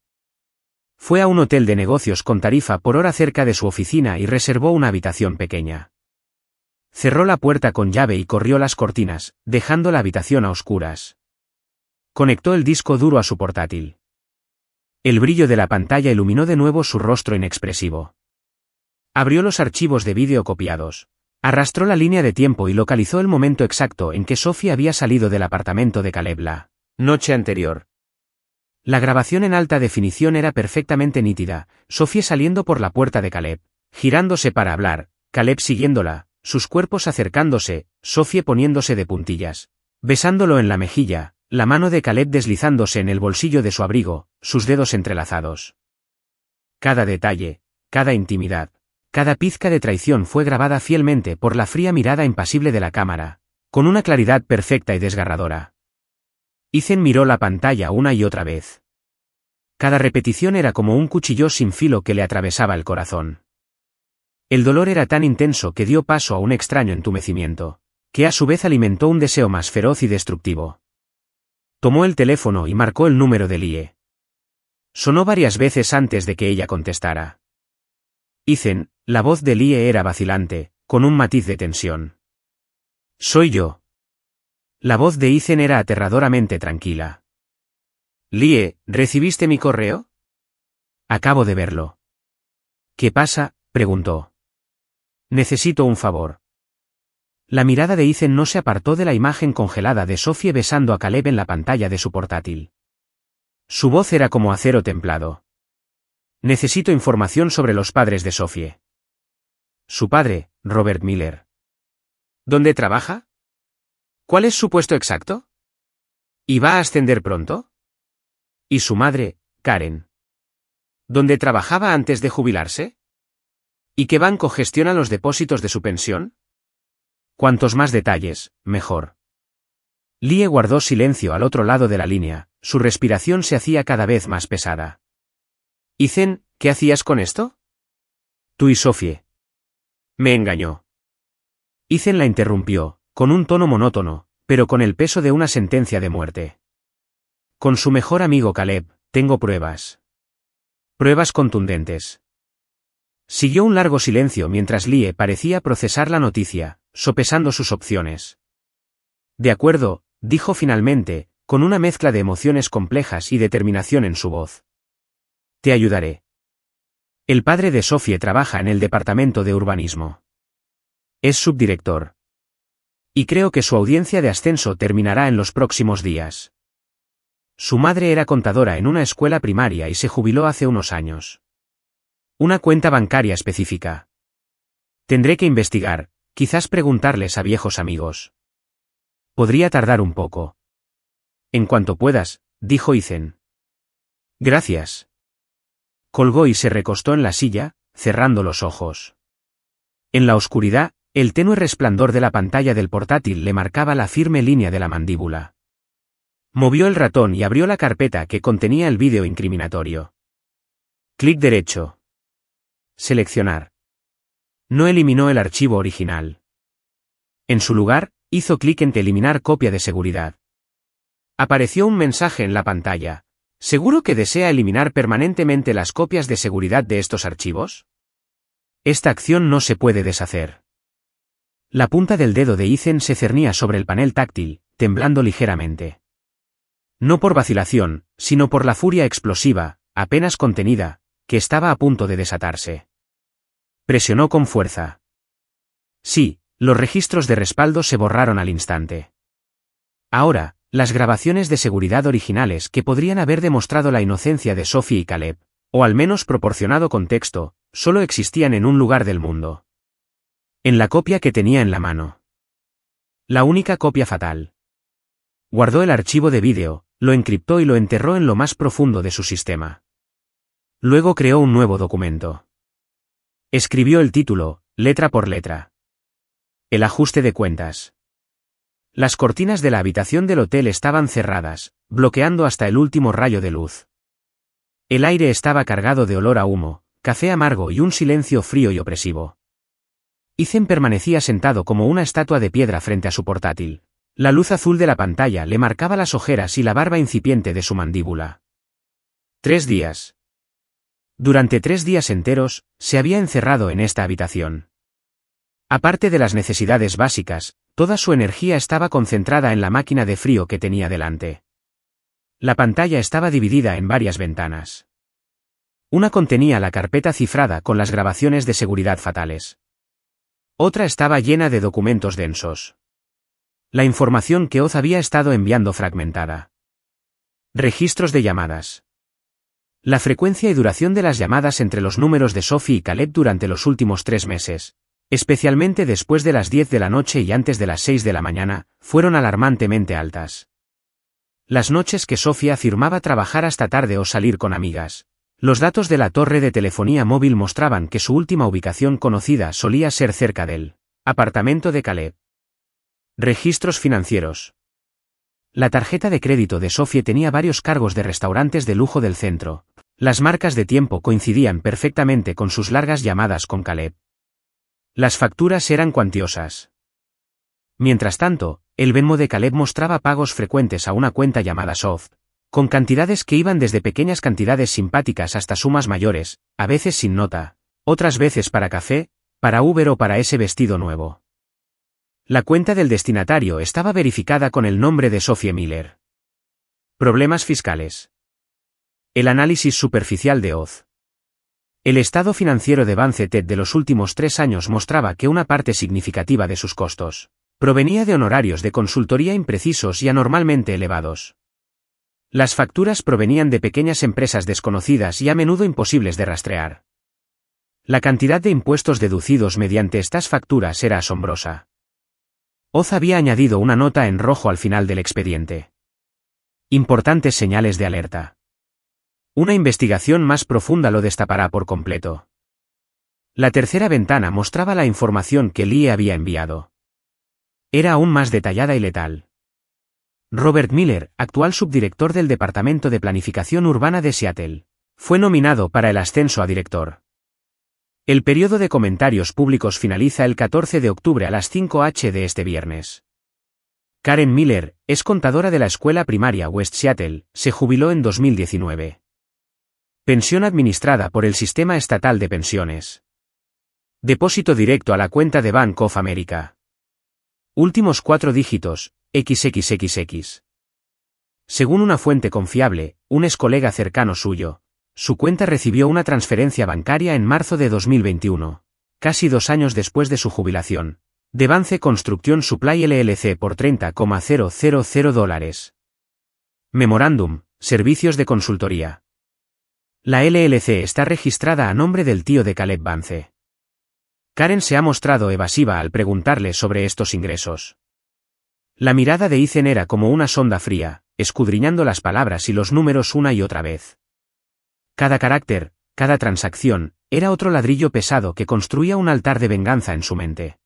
Fue a un hotel de negocios con tarifa por hora cerca de su oficina y reservó una habitación pequeña. Cerró la puerta con llave y corrió las cortinas, dejando la habitación a oscuras. Conectó el disco duro a su portátil. El brillo de la pantalla iluminó de nuevo su rostro inexpresivo. Abrió los archivos de vídeo copiados. Arrastró la línea de tiempo y localizó el momento exacto en que Sophie había salido del apartamento de Caleb la noche anterior. La grabación en alta definición era perfectamente nítida, Sophie saliendo por la puerta de Caleb, girándose para hablar, Caleb siguiéndola, sus cuerpos acercándose, Sophie poniéndose de puntillas, besándolo en la mejilla, la mano de Caleb deslizándose en el bolsillo de su abrigo, sus dedos entrelazados. Cada detalle, cada intimidad, cada pizca de traición fue grabada fielmente por la fría mirada impasible de la cámara, con una claridad perfecta y desgarradora. Ethan miró la pantalla una y otra vez. Cada repetición era como un cuchillo sin filo que le atravesaba el corazón. El dolor era tan intenso que dio paso a un extraño entumecimiento, que a su vez alimentó un deseo más feroz y destructivo. Tomó el teléfono y marcó el número de Lie. Sonó varias veces antes de que ella contestara. Ethan, la voz de Lie era vacilante, con un matiz de tensión. «Soy yo». La voz de Ethan era aterradoramente tranquila. «Lie, ¿recibiste mi correo?» «Acabo de verlo». «¿Qué pasa?», preguntó. «Necesito un favor». La mirada de Ethan no se apartó de la imagen congelada de Sophie besando a Caleb en la pantalla de su portátil. Su voz era como acero templado. «Necesito información sobre los padres de Sophie». «Su padre, Robert Miller». «¿Dónde trabaja? ¿Cuál es su puesto exacto? ¿Y va a ascender pronto?» «Y su madre, Karen». «¿Dónde trabajaba antes de jubilarse? ¿Y qué banco gestiona los depósitos de su pensión?» «Cuantos más detalles, mejor». Lie guardó silencio al otro lado de la línea, su respiración se hacía cada vez más pesada. «Ethan, ¿qué hacías con esto?» «Tú y Sophie». «Me engañó». Ethan la interrumpió, con un tono monótono, pero con el peso de una sentencia de muerte. «Con su mejor amigo Caleb, tengo pruebas. Pruebas contundentes». Siguió un largo silencio mientras Lie parecía procesar la noticia, sopesando sus opciones. «De acuerdo», dijo finalmente, con una mezcla de emociones complejas y determinación en su voz. «Te ayudaré». El padre de Sophie trabaja en el departamento de urbanismo. Es subdirector. Y creo que su audiencia de ascenso terminará en los próximos días. Su madre era contadora en una escuela primaria y se jubiló hace unos años. Una cuenta bancaria específica. Tendré que investigar, quizás preguntarles a viejos amigos. Podría tardar un poco. «En cuanto puedas», dijo Ethan. «Gracias». Colgó y se recostó en la silla, cerrando los ojos. En la oscuridad, el tenue resplandor de la pantalla del portátil le marcaba la firme línea de la mandíbula. Movió el ratón y abrió la carpeta que contenía el vídeo incriminatorio. Clic derecho. Seleccionar. No eliminó el archivo original. En su lugar, hizo clic en eliminar copia de seguridad. Apareció un mensaje en la pantalla. ¿Seguro que desea eliminar permanentemente las copias de seguridad de estos archivos? Esta acción no se puede deshacer. La punta del dedo de Ethan se cernía sobre el panel táctil, temblando ligeramente. No por vacilación, sino por la furia explosiva, apenas contenida, que estaba a punto de desatarse. Presionó con fuerza. Sí, los registros de respaldo se borraron al instante. Ahora, las grabaciones de seguridad originales que podrían haber demostrado la inocencia de Sophie y Caleb, o al menos proporcionado contexto, solo existían en un lugar del mundo. En la copia que tenía en la mano. La única copia fatal. Guardó el archivo de vídeo, lo encriptó y lo enterró en lo más profundo de su sistema. Luego creó un nuevo documento. Escribió el título, letra por letra. El ajuste de cuentas. Las cortinas de la habitación del hotel estaban cerradas, bloqueando hasta el último rayo de luz. El aire estaba cargado de olor a humo, café amargo y un silencio frío y opresivo. Ethan permanecía sentado como una estatua de piedra frente a su portátil. La luz azul de la pantalla le marcaba las ojeras y la barba incipiente de su mandíbula. 3 días. Durante 3 días enteros, se había encerrado en esta habitación. Aparte de las necesidades básicas, toda su energía estaba concentrada en la máquina de frío que tenía delante. La pantalla estaba dividida en varias ventanas. Una contenía la carpeta cifrada con las grabaciones de seguridad fatales. Otra estaba llena de documentos densos. La información que Oz había estado enviando fragmentada. Registros de llamadas. La frecuencia y duración de las llamadas entre los números de Sophie y Caleb durante los últimos 3 meses, especialmente después de las 10 de la noche y antes de las 6 de la mañana, fueron alarmantemente altas. Las noches que Sophie afirmaba trabajar hasta tarde o salir con amigas. Los datos de la torre de telefonía móvil mostraban que su última ubicación conocida solía ser cerca del apartamento de Caleb. Registros financieros. La tarjeta de crédito de Sophie tenía varios cargos de restaurantes de lujo del centro. Las marcas de tiempo coincidían perfectamente con sus largas llamadas con Caleb. Las facturas eran cuantiosas. Mientras tanto, el Venmo de Caleb mostraba pagos frecuentes a una cuenta llamada Soft, con cantidades que iban desde pequeñas cantidades simpáticas hasta sumas mayores, a veces sin nota, otras veces para café, para Uber o para ese vestido nuevo. La cuenta del destinatario estaba verificada con el nombre de Sophie Miller. Problemas fiscales. El análisis superficial de Oz. El estado financiero de Vance Ted de los últimos 3 años mostraba que una parte significativa de sus costos provenía de honorarios de consultoría imprecisos y anormalmente elevados. Las facturas provenían de pequeñas empresas desconocidas y a menudo imposibles de rastrear. La cantidad de impuestos deducidos mediante estas facturas era asombrosa. Oz había añadido una nota en rojo al final del expediente. Importantes señales de alerta. Una investigación más profunda lo destapará por completo. La tercera ventana mostraba la información que Lee había enviado. Era aún más detallada y letal. Robert Miller, actual subdirector del Departamento de Planificación Urbana de Seattle, fue nominado para el ascenso a director. El periodo de comentarios públicos finaliza el 14 de octubre a las 5:00 de este viernes. Karen Miller, es contadora de la escuela primaria West Seattle, se jubiló en 2019. Pensión administrada por el Sistema Estatal de Pensiones. Depósito directo a la cuenta de Bank of America. Últimos 4 dígitos, XXXX. Según una fuente confiable, un excolega cercano suyo, su cuenta recibió una transferencia bancaria en marzo de 2021, casi 2 años después de su jubilación, de Vance Construction Supply LLC por $30,000. Memorándum, servicios de consultoría. La LLC está registrada a nombre del tío de Caleb Vance. Karen se ha mostrado evasiva al preguntarle sobre estos ingresos. La mirada de Ethan era como una sonda fría, escudriñando las palabras y los números una y otra vez. Cada carácter, cada transacción, era otro ladrillo pesado que construía un altar de venganza en su mente.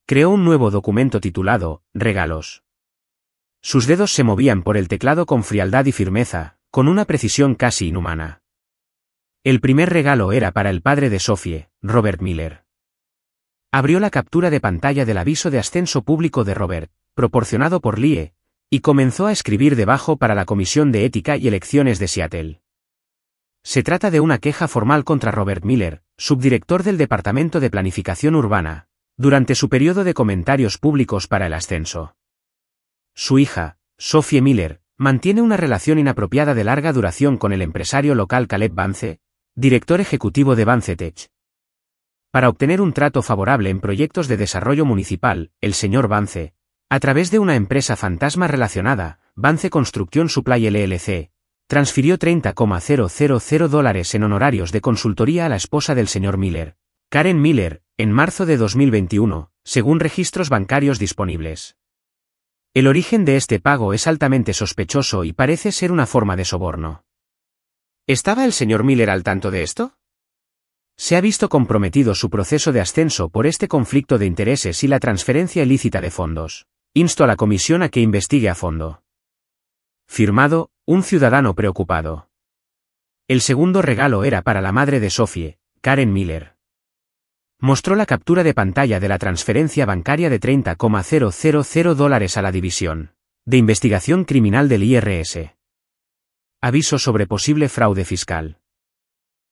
Creó un nuevo documento titulado Regalos. Sus dedos se movían por el teclado con frialdad y firmeza, con una precisión casi inhumana. El primer regalo era para el padre de Sophie, Robert Miller. Abrió la captura de pantalla del aviso de ascenso público de Robert, proporcionado por Lee, y comenzó a escribir debajo para la Comisión de Ética y Elecciones de Seattle. Se trata de una queja formal contra Robert Miller, subdirector del Departamento de Planificación Urbana, durante su periodo de comentarios públicos para el ascenso. Su hija, Sophie Miller, mantiene una relación inapropiada de larga duración con el empresario local Caleb Vance, director ejecutivo de Vance Tech. Para obtener un trato favorable en proyectos de desarrollo municipal, el señor Vance, a través de una empresa fantasma relacionada, Vance Construction Supply LLC, transfirió $30,000 en honorarios de consultoría a la esposa del señor Miller, Karen Miller, en marzo de 2021, según registros bancarios disponibles. El origen de este pago es altamente sospechoso y parece ser una forma de soborno. ¿Estaba el señor Miller al tanto de esto? Se ha visto comprometido su proceso de ascenso por este conflicto de intereses y la transferencia ilícita de fondos, Insto a la comisión a que investigue a fondo. Firmado, un ciudadano preocupado. El segundo regalo era para la madre de Sophie, Karen Miller. Mostró la captura de pantalla de la transferencia bancaria de $30,000 a la División de Investigación Criminal del IRS. Aviso sobre posible fraude fiscal.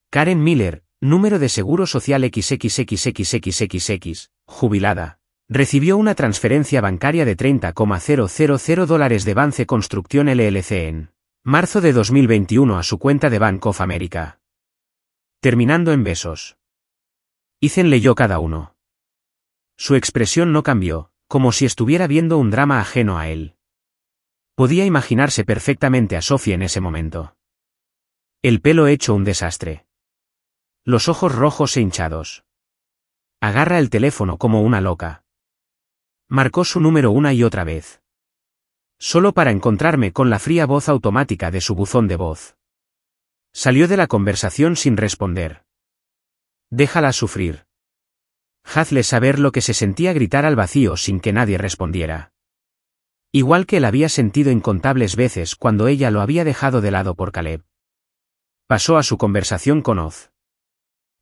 Karen Miller, número de seguro social XXXXXX, jubilada, recibió una transferencia bancaria de $30,000 de Vance Construcción LLC en marzo de 2021 a su cuenta de Bank of America. Terminando en besos. Ethan leyó cada uno. Su expresión no cambió, como si estuviera viendo un drama ajeno a él. Podía imaginarse perfectamente a Sophie en ese momento. El pelo hecho un desastre. Los ojos rojos e hinchados. Agarra el teléfono como una loca. Marcó su número una y otra vez. Solo para encontrarme con la fría voz automática de su buzón de voz. Salió de la conversación sin responder. Déjala sufrir. Hazle saber lo que se sentía gritar al vacío sin que nadie respondiera. Igual que él había sentido incontables veces cuando ella lo había dejado de lado por Caleb. Pasó a su conversación con Oz.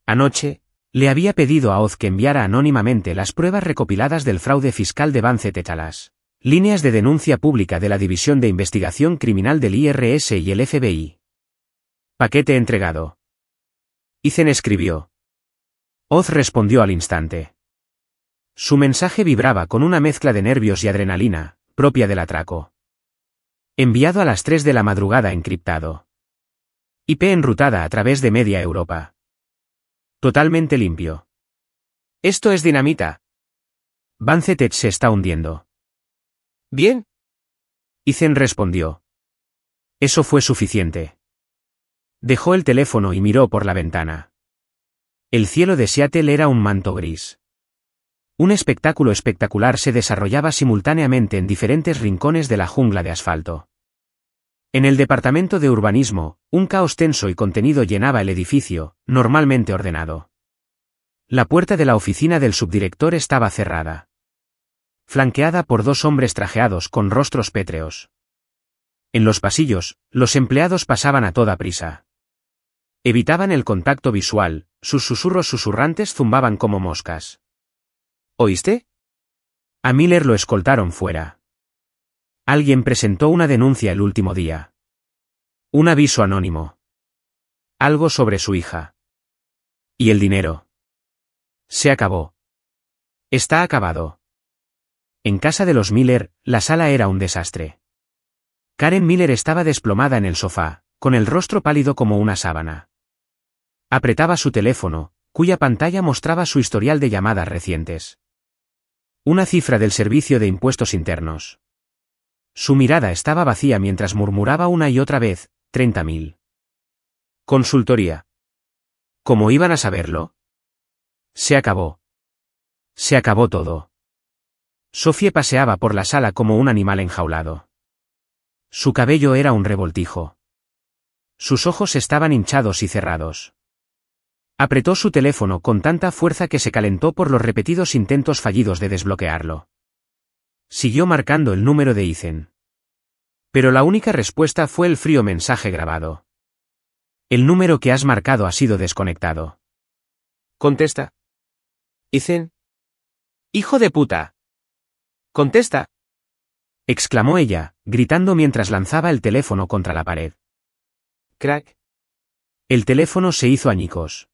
Anoche, le había pedido a Oz que enviara anónimamente las pruebas recopiladas del fraude fiscal de Vance Techalas. Líneas de denuncia pública de la División de Investigación Criminal del IRS y el FBI. Paquete entregado. Ethan escribió. Oz respondió al instante. Su mensaje vibraba con una mezcla de nervios y adrenalina, propia del atraco. Enviado a las 3 de la madrugada encriptado. IP enrutada a través de media Europa. Totalmente limpio. Esto es dinamita. Vance Tech se está hundiendo. Bien. Ethan respondió. Eso fue suficiente. Dejó el teléfono y miró por la ventana. El cielo de Seattle era un manto gris. Un espectáculo espectacular se desarrollaba simultáneamente en diferentes rincones de la jungla de asfalto. En el departamento de urbanismo, un caos tenso y contenido llenaba el edificio, normalmente ordenado. La puerta de la oficina del subdirector estaba cerrada. Flanqueada por 2 hombres trajeados con rostros pétreos. En los pasillos, los empleados pasaban a toda prisa. Evitaban el contacto visual, sus susurros susurrantes zumbaban como moscas. ¿Oíste? A Miller lo escoltaron fuera. Alguien presentó una denuncia el último día. Un aviso anónimo. Algo sobre su hija. ¿Y el dinero? Se acabó. Está acabado. En casa de los Miller, la sala era un desastre. Karen Miller estaba desplomada en el sofá, con el rostro pálido como una sábana. Apretaba su teléfono, cuya pantalla mostraba su historial de llamadas recientes. Una cifra del Servicio de Impuestos Internos. Su mirada estaba vacía mientras murmuraba una y otra vez, 30.000. Consultoría. ¿Cómo iban a saberlo? Se acabó. Se acabó todo. Sophie paseaba por la sala como un animal enjaulado. Su cabello era un revoltijo. Sus ojos estaban hinchados y cerrados. Apretó su teléfono con tanta fuerza que se calentó por los repetidos intentos fallidos de desbloquearlo. Siguió marcando el número de Ethan. Pero la única respuesta fue el frío mensaje grabado. El número que has marcado ha sido desconectado. Contesta. Ethan. ¡Hijo de puta! ¡Contesta! Exclamó ella, gritando mientras lanzaba el teléfono contra la pared. Crack. El teléfono se hizo añicos.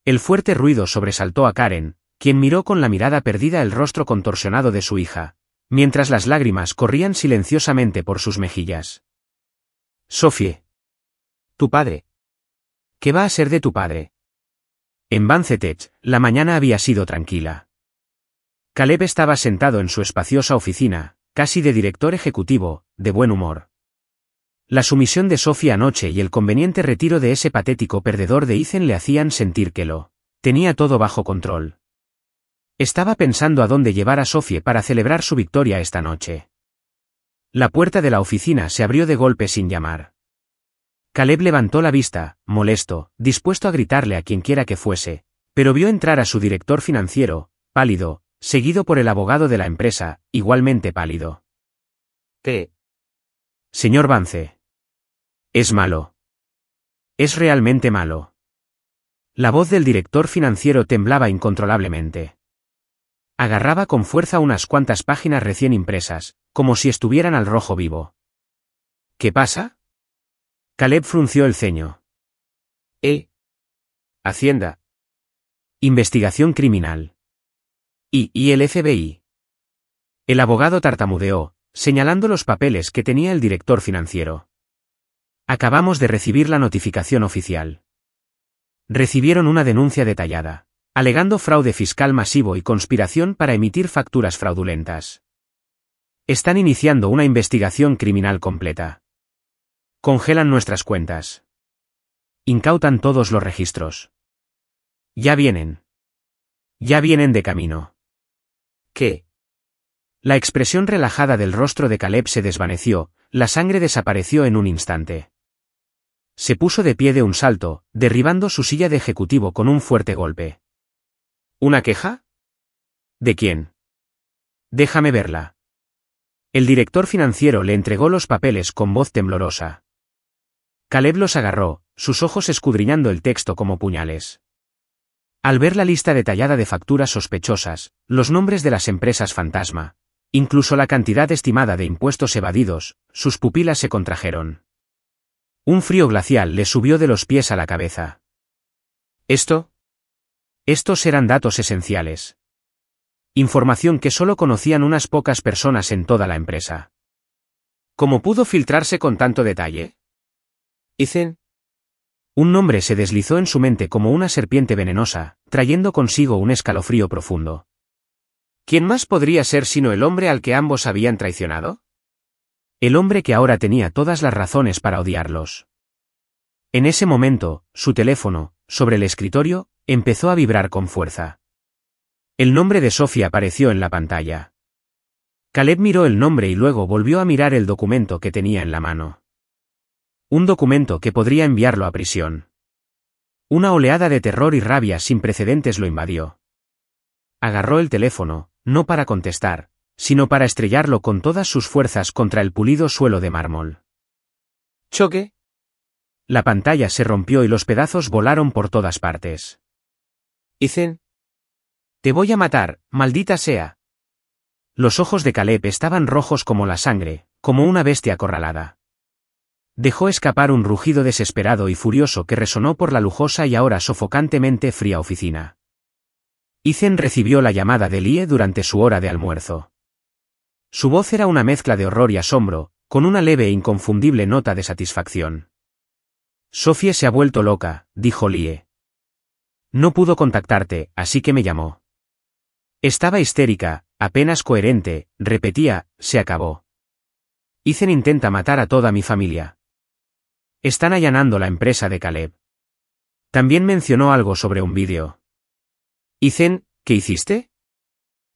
El fuerte ruido sobresaltó a Karen, quien miró con la mirada perdida el rostro contorsionado de su hija, mientras las lágrimas corrían silenciosamente por sus mejillas. Sophie. Tu padre. ¿Qué va a ser de tu padre? En Vance Tech, la mañana había sido tranquila. Caleb estaba sentado en su espaciosa oficina, casi de director ejecutivo, de buen humor. La sumisión de Sophie anoche y el conveniente retiro de ese patético perdedor de Ethan le hacían sentir que lo tenía todo bajo control. Estaba pensando a dónde llevar a Sophie para celebrar su victoria esta noche. La puerta de la oficina se abrió de golpe sin llamar. Caleb levantó la vista, molesto, dispuesto a gritarle a quien quiera que fuese, pero vio entrar a su director financiero, pálido, seguido por el abogado de la empresa, igualmente pálido. Señor Vance. Es malo. Es realmente malo. La voz del director financiero temblaba incontrolablemente. Agarraba con fuerza unas cuantas páginas recién impresas, como si estuvieran al rojo vivo. ¿Qué pasa? Caleb frunció el ceño. Hacienda. Investigación criminal. ¿Y el FBI? El abogado tartamudeó, señalando los papeles que tenía el director financiero. Acabamos de recibir la notificación oficial. Recibieron una denuncia detallada, alegando fraude fiscal masivo y conspiración para emitir facturas fraudulentas. Están iniciando una investigación criminal completa. Congelan nuestras cuentas. Incautan todos los registros. Ya vienen. Ya vienen de camino. ¿Qué? La expresión relajada del rostro de Caleb se desvaneció, la sangre desapareció en un instante. Se puso de pie de un salto, derribando su silla de ejecutivo con un fuerte golpe. ¿Una queja? ¿De quién? Déjame verla. El director financiero le entregó los papeles con voz temblorosa. Caleb los agarró, sus ojos escudriñando el texto como puñales. Al ver la lista detallada de facturas sospechosas, los nombres de las empresas fantasma, incluso la cantidad estimada de impuestos evadidos, sus pupilas se contrajeron. Un frío glacial le subió de los pies a la cabeza. Estos eran datos esenciales. Información que solo conocían unas pocas personas en toda la empresa. ¿Cómo pudo filtrarse con tanto detalle? Ethan. Un nombre se deslizó en su mente como una serpiente venenosa, trayendo consigo un escalofrío profundo. ¿Quién más podría ser sino el hombre al que ambos habían traicionado? El hombre que ahora tenía todas las razones para odiarlos. En ese momento, su teléfono, sobre el escritorio, empezó a vibrar con fuerza. El nombre de Sophie apareció en la pantalla. Caleb miró el nombre y luego volvió a mirar el documento que tenía en la mano. Un documento que podría enviarlo a prisión. Una oleada de terror y rabia sin precedentes lo invadió. Agarró el teléfono, no para contestar, sino para estrellarlo con todas sus fuerzas contra el pulido suelo de mármol. ¿Choque? La pantalla se rompió y los pedazos volaron por todas partes. Ethan. Te voy a matar, maldita sea. Los ojos de Caleb estaban rojos como la sangre, como una bestia acorralada. Dejó escapar un rugido desesperado y furioso que resonó por la lujosa y ahora sofocantemente fría oficina. Ethan recibió la llamada de Lie durante su hora de almuerzo. Su voz era una mezcla de horror y asombro, con una leve e inconfundible nota de satisfacción. Sophie se ha vuelto loca, dijo Lie. No pudo contactarte, así que me llamó. Estaba histérica, apenas coherente, repetía, se acabó. Ethan intenta matar a toda mi familia. Están allanando la empresa de Caleb. También mencionó algo sobre un vídeo. Ethan, ¿qué hiciste?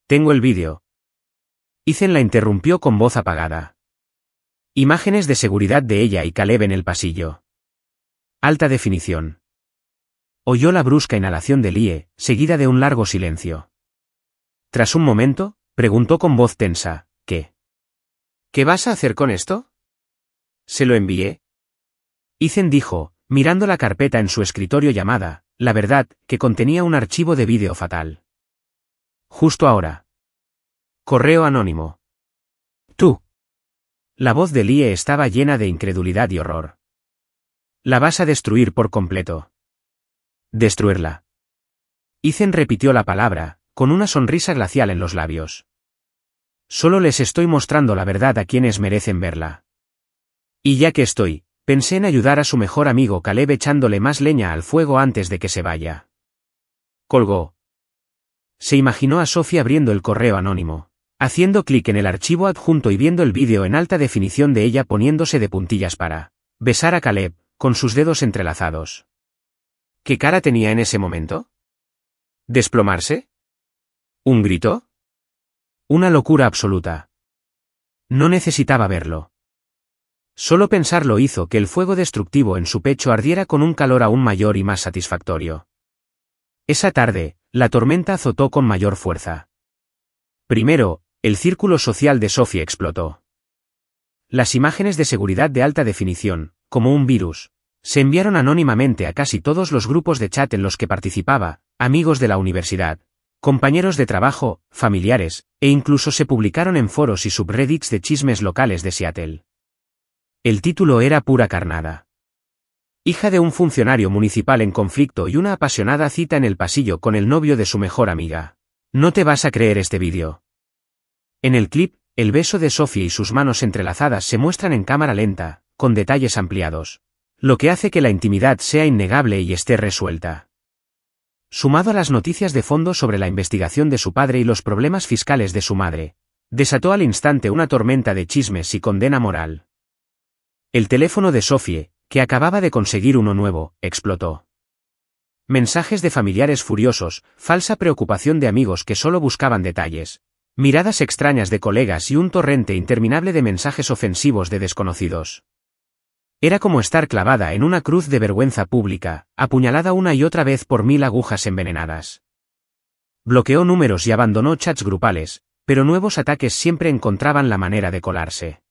Tengo el vídeo. Ethan la interrumpió con voz apagada. Imágenes de seguridad de ella y Caleb en el pasillo. Alta definición. Oyó la brusca inhalación de Lie, seguida de un largo silencio. Tras un momento, preguntó con voz tensa, ¿qué? ¿Qué vas a hacer con esto? Se lo envié. Ethan dijo, mirando la carpeta en su escritorio llamada, la verdad, que contenía un archivo de vídeo fatal. Justo ahora. Correo anónimo. Tú. La voz de Lie estaba llena de incredulidad y horror. La vas a destruir por completo. Destruirla. Ethan repitió la palabra, con una sonrisa glacial en los labios. Solo les estoy mostrando la verdad a quienes merecen verla. Y ya que estoy, pensé en ayudar a su mejor amigo Caleb echándole más leña al fuego antes de que se vaya. Colgó. Se imaginó a Sophie abriendo el correo anónimo, haciendo clic en el archivo adjunto y viendo el vídeo en alta definición de ella poniéndose de puntillas para besar a Caleb, con sus dedos entrelazados. ¿Qué cara tenía en ese momento? ¿Desplomarse? ¿Un grito? Una locura absoluta. No necesitaba verlo. Solo pensarlo hizo que el fuego destructivo en su pecho ardiera con un calor aún mayor y más satisfactorio. Esa tarde, la tormenta azotó con mayor fuerza. Primero, el círculo social de Sophie explotó. Las imágenes de seguridad de alta definición, como un virus, se enviaron anónimamente a casi todos los grupos de chat en los que participaba, amigos de la universidad, compañeros de trabajo, familiares, e incluso se publicaron en foros y subreddits de chismes locales de Seattle. El título era pura carnada. Hija de un funcionario municipal en conflicto y una apasionada cita en el pasillo con el novio de su mejor amiga. No te vas a creer este vídeo. En el clip, el beso de Sophie y sus manos entrelazadas se muestran en cámara lenta, con detalles ampliados, lo que hace que la intimidad sea innegable y esté resuelta. Sumado a las noticias de fondo sobre la investigación de su padre y los problemas fiscales de su madre, desató al instante una tormenta de chismes y condena moral. El teléfono de Sophie, que acababa de conseguir uno nuevo, explotó. Mensajes de familiares furiosos, falsa preocupación de amigos que solo buscaban detalles, miradas extrañas de colegas y un torrente interminable de mensajes ofensivos de desconocidos. Era como estar clavada en una cruz de vergüenza pública, apuñalada una y otra vez por 1000 agujas envenenadas. Bloqueó números y abandonó chats grupales, pero nuevos ataques siempre encontraban la manera de colarse.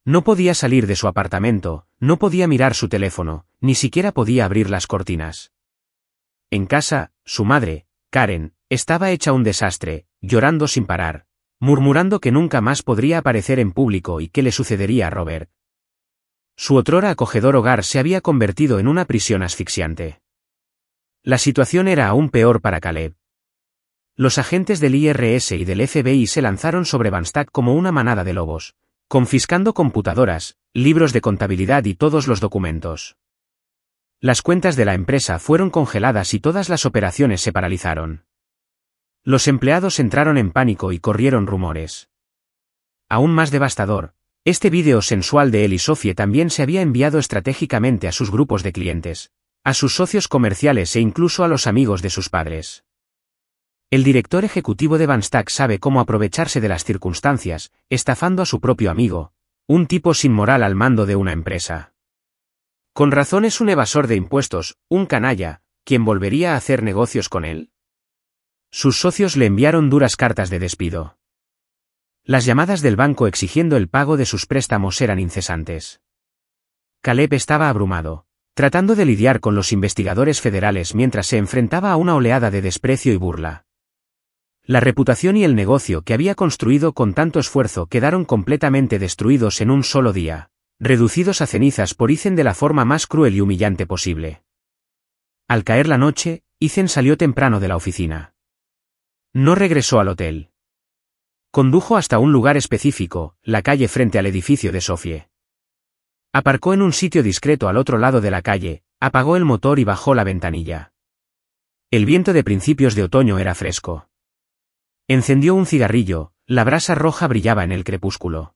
No podía salir de su apartamento, no podía mirar su teléfono, ni siquiera podía abrir las cortinas. En casa, su madre, Karen, estaba hecha un desastre, llorando sin parar, murmurando que nunca más podría aparecer en público y qué le sucedería a Robert. Su otrora acogedor hogar se había convertido en una prisión asfixiante. La situación era aún peor para Caleb. Los agentes del IRS y del FBI se lanzaron sobre Van Stack como una manada de lobos, confiscando computadoras, libros de contabilidad y todos los documentos. Las cuentas de la empresa fueron congeladas y todas las operaciones se paralizaron. Los empleados entraron en pánico y corrieron rumores. Aún más devastador, este vídeo sensual de él y Sophie también se había enviado estratégicamente a sus grupos de clientes, a sus socios comerciales e incluso a los amigos de sus padres. El director ejecutivo de Van Stack sabe cómo aprovecharse de las circunstancias, estafando a su propio amigo, un tipo sin moral al mando de una empresa. Con razón es un evasor de impuestos, un canalla, ¿quién volvería a hacer negocios con él? Sus socios le enviaron duras cartas de despido. Las llamadas del banco exigiendo el pago de sus préstamos eran incesantes. Caleb estaba abrumado, tratando de lidiar con los investigadores federales mientras se enfrentaba a una oleada de desprecio y burla. La reputación y el negocio que había construido con tanto esfuerzo quedaron completamente destruidos en un solo día, reducidos a cenizas por Ethan de la forma más cruel y humillante posible. Al caer la noche, Ethan salió temprano de la oficina. No regresó al hotel. Condujo hasta un lugar específico, la calle frente al edificio de Sophie. Aparcó en un sitio discreto al otro lado de la calle, apagó el motor y bajó la ventanilla. El viento de principios de otoño era fresco. Encendió un cigarrillo, la brasa roja brillaba en el crepúsculo.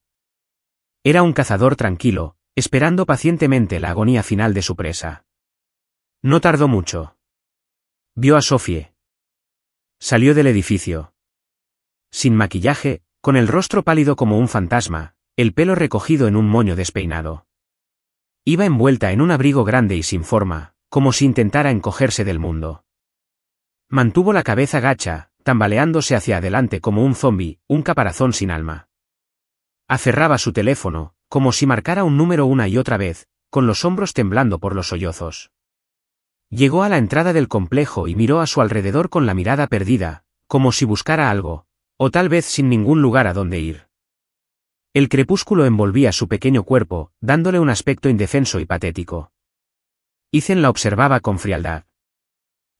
Era un cazador tranquilo, esperando pacientemente la agonía final de su presa. No tardó mucho. Vio a Sophie. Salió del edificio. Sin maquillaje, con el rostro pálido como un fantasma, el pelo recogido en un moño despeinado. Iba envuelta en un abrigo grande y sin forma, como si intentara encogerse del mundo. Mantuvo la cabeza gacha, tambaleándose hacia adelante como un zombi, un caparazón sin alma. Aferraba su teléfono, como si marcara un número una y otra vez, con los hombros temblando por los sollozos. Llegó a la entrada del complejo y miró a su alrededor con la mirada perdida, como si buscara algo, o tal vez sin ningún lugar a donde ir. El crepúsculo envolvía su pequeño cuerpo, dándole un aspecto indefenso y patético. Ethan la observaba con frialdad.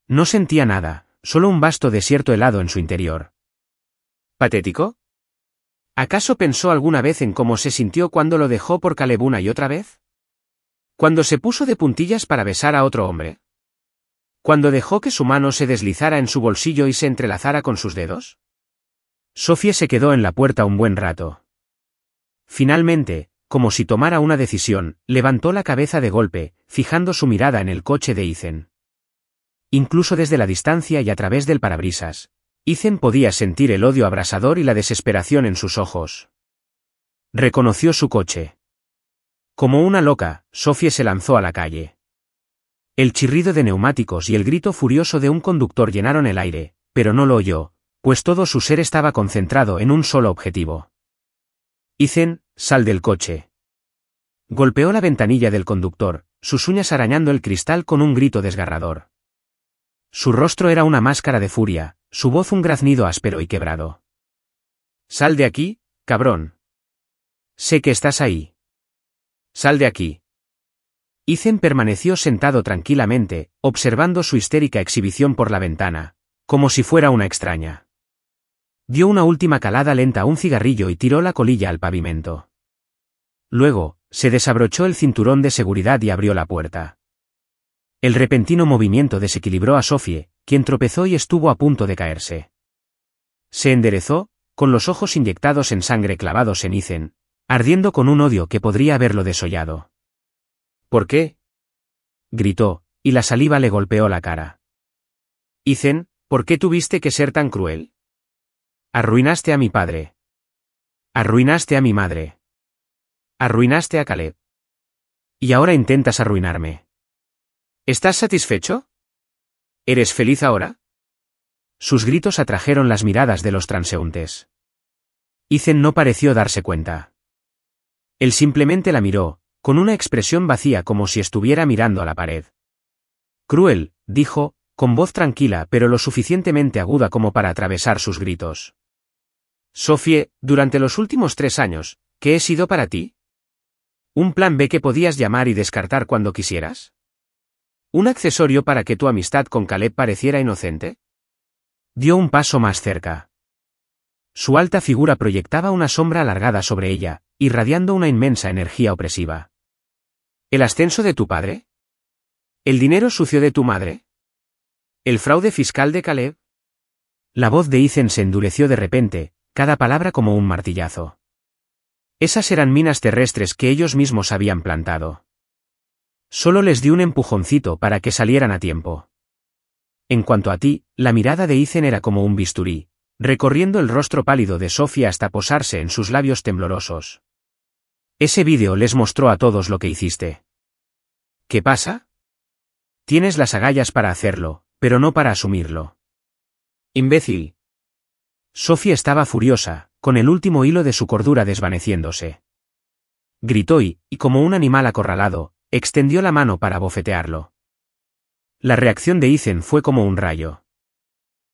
No sentía nada, solo un vasto desierto helado en su interior. ¿Patético? ¿Acaso pensó alguna vez en cómo se sintió cuando lo dejó por Caleb una y otra vez? ¿Cuando se puso de puntillas para besar a otro hombre? ¿Cuando dejó que su mano se deslizara en su bolsillo y se entrelazara con sus dedos? Sophie se quedó en la puerta un buen rato. Finalmente, como si tomara una decisión, levantó la cabeza de golpe, fijando su mirada en el coche de Ethan. Incluso desde la distancia y a través del parabrisas, Ethan podía sentir el odio abrasador y la desesperación en sus ojos. Reconoció su coche. Como una loca, Sophie se lanzó a la calle. El chirrido de neumáticos y el grito furioso de un conductor llenaron el aire, pero no lo oyó, pues todo su ser estaba concentrado en un solo objetivo. Ethan, sal del coche. Golpeó la ventanilla del conductor, sus uñas arañando el cristal con un grito desgarrador. Su rostro era una máscara de furia, su voz un graznido áspero y quebrado. Sal de aquí, cabrón. Sé que estás ahí. Sal de aquí. Ethan permaneció sentado tranquilamente, observando su histérica exhibición por la ventana, como si fuera una extraña. Dio una última calada lenta a un cigarrillo y tiró la colilla al pavimento. Luego, se desabrochó el cinturón de seguridad y abrió la puerta. El repentino movimiento desequilibró a Sophie, quien tropezó y estuvo a punto de caerse. Se enderezó, con los ojos inyectados en sangre clavados en Ethan, ardiendo con un odio que podría haberlo desollado. ¿Por qué?, gritó, y la saliva le golpeó la cara. Ethan, ¿por qué tuviste que ser tan cruel? Arruinaste a mi padre. Arruinaste a mi madre. Arruinaste a Caleb. Y ahora intentas arruinarme. ¿Estás satisfecho? ¿Eres feliz ahora? Sus gritos atrajeron las miradas de los transeúntes. Ethan no pareció darse cuenta. Él simplemente la miró, con una expresión vacía como si estuviera mirando a la pared. Cruel, dijo, con voz tranquila pero lo suficientemente aguda como para atravesar sus gritos. Sophie, durante los últimos 3 años, ¿qué he sido para ti? ¿Un plan B que podías llamar y descartar cuando quisieras? ¿Un accesorio para que tu amistad con Caleb pareciera inocente? Dio un paso más cerca. Su alta figura proyectaba una sombra alargada sobre ella, irradiando una inmensa energía opresiva. ¿El ascenso de tu padre? ¿El dinero sucio de tu madre? ¿El fraude fiscal de Caleb? La voz de Ethan se endureció de repente, cada palabra como un martillazo. Esas eran minas terrestres que ellos mismos habían plantado. Solo les di un empujoncito para que salieran a tiempo. En cuanto a ti, la mirada de Ethan era como un bisturí, recorriendo el rostro pálido de Sophie hasta posarse en sus labios temblorosos. Ese vídeo les mostró a todos lo que hiciste. ¿Qué pasa? Tienes las agallas para hacerlo, pero no para asumirlo. Imbécil. Sophie estaba furiosa, con el último hilo de su cordura desvaneciéndose. Gritó y, como un animal acorralado, extendió la mano para bofetearlo. La reacción de Ethan fue como un rayo.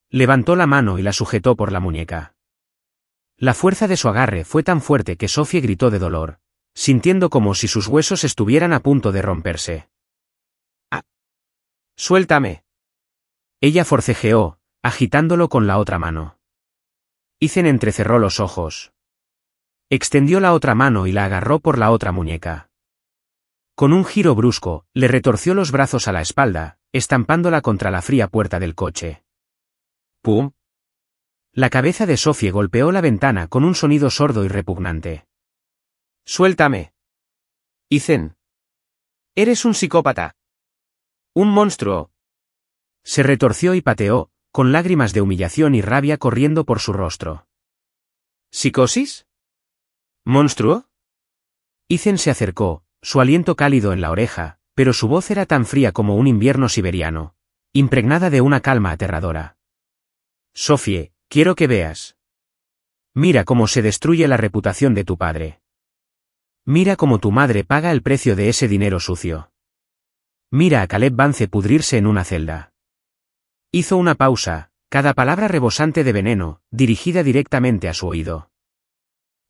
Levantó la mano y la sujetó por la muñeca. La fuerza de su agarre fue tan fuerte que Sophie gritó de dolor, sintiendo como si sus huesos estuvieran a punto de romperse. ¡Ah! ¡Suéltame! Ella forcejeó, agitándolo con la otra mano. Ethan entrecerró los ojos. Extendió la otra mano y la agarró por la otra muñeca. Con un giro brusco, le retorció los brazos a la espalda, estampándola contra la fría puerta del coche. ¡Pum! La cabeza de Sophie golpeó la ventana con un sonido sordo y repugnante. ¡Suéltame! Ethan. Eres un psicópata. Un monstruo. Se retorció y pateó, con lágrimas de humillación y rabia corriendo por su rostro. ¿Psicosis? ¿Monstruo? Ethan se acercó, su aliento cálido en la oreja, pero su voz era tan fría como un invierno siberiano, impregnada de una calma aterradora. Sophie, quiero que veas. Mira cómo se destruye la reputación de tu padre. Mira cómo tu madre paga el precio de ese dinero sucio. Mira a Caleb Vance pudrirse en una celda. Hizo una pausa, cada palabra rebosante de veneno, dirigida directamente a su oído.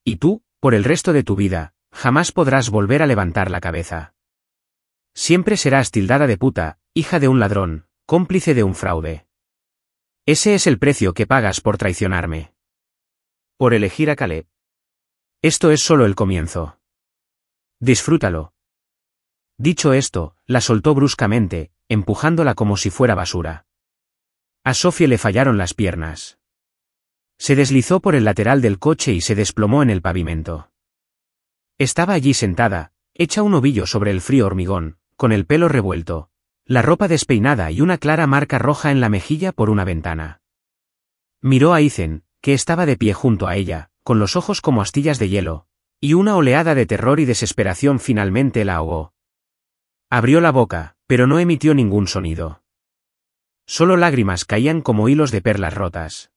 Y tú, por el resto de tu vida, jamás podrás volver a levantar la cabeza. Siempre serás tildada de puta, hija de un ladrón, cómplice de un fraude. Ese es el precio que pagas por traicionarme. Por elegir a Caleb. Esto es solo el comienzo. Disfrútalo. Dicho esto, la soltó bruscamente, empujándola como si fuera basura. A Sophie le fallaron las piernas. Se deslizó por el lateral del coche y se desplomó en el pavimento. Estaba allí sentada, hecha un ovillo sobre el frío hormigón, con el pelo revuelto, la ropa despeinada y una clara marca roja en la mejilla por una ventana. Miró a Ethan, que estaba de pie junto a ella, con los ojos como astillas de hielo, y una oleada de terror y desesperación finalmente la ahogó. Abrió la boca, pero no emitió ningún sonido. Solo lágrimas caían como hilos de perlas rotas.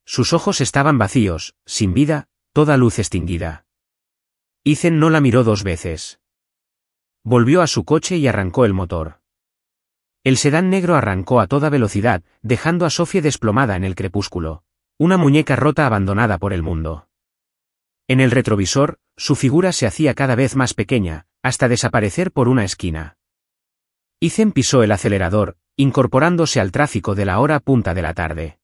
Sus ojos estaban vacíos, sin vida, toda luz extinguida. Ethan no la miró 2 veces. Volvió a su coche y arrancó el motor. El sedán negro arrancó a toda velocidad, dejando a Sophie desplomada en el crepúsculo, una muñeca rota abandonada por el mundo. En el retrovisor, su figura se hacía cada vez más pequeña, hasta desaparecer por una esquina. Ethan pisó el acelerador, incorporándose al tráfico de la hora punta de la tarde.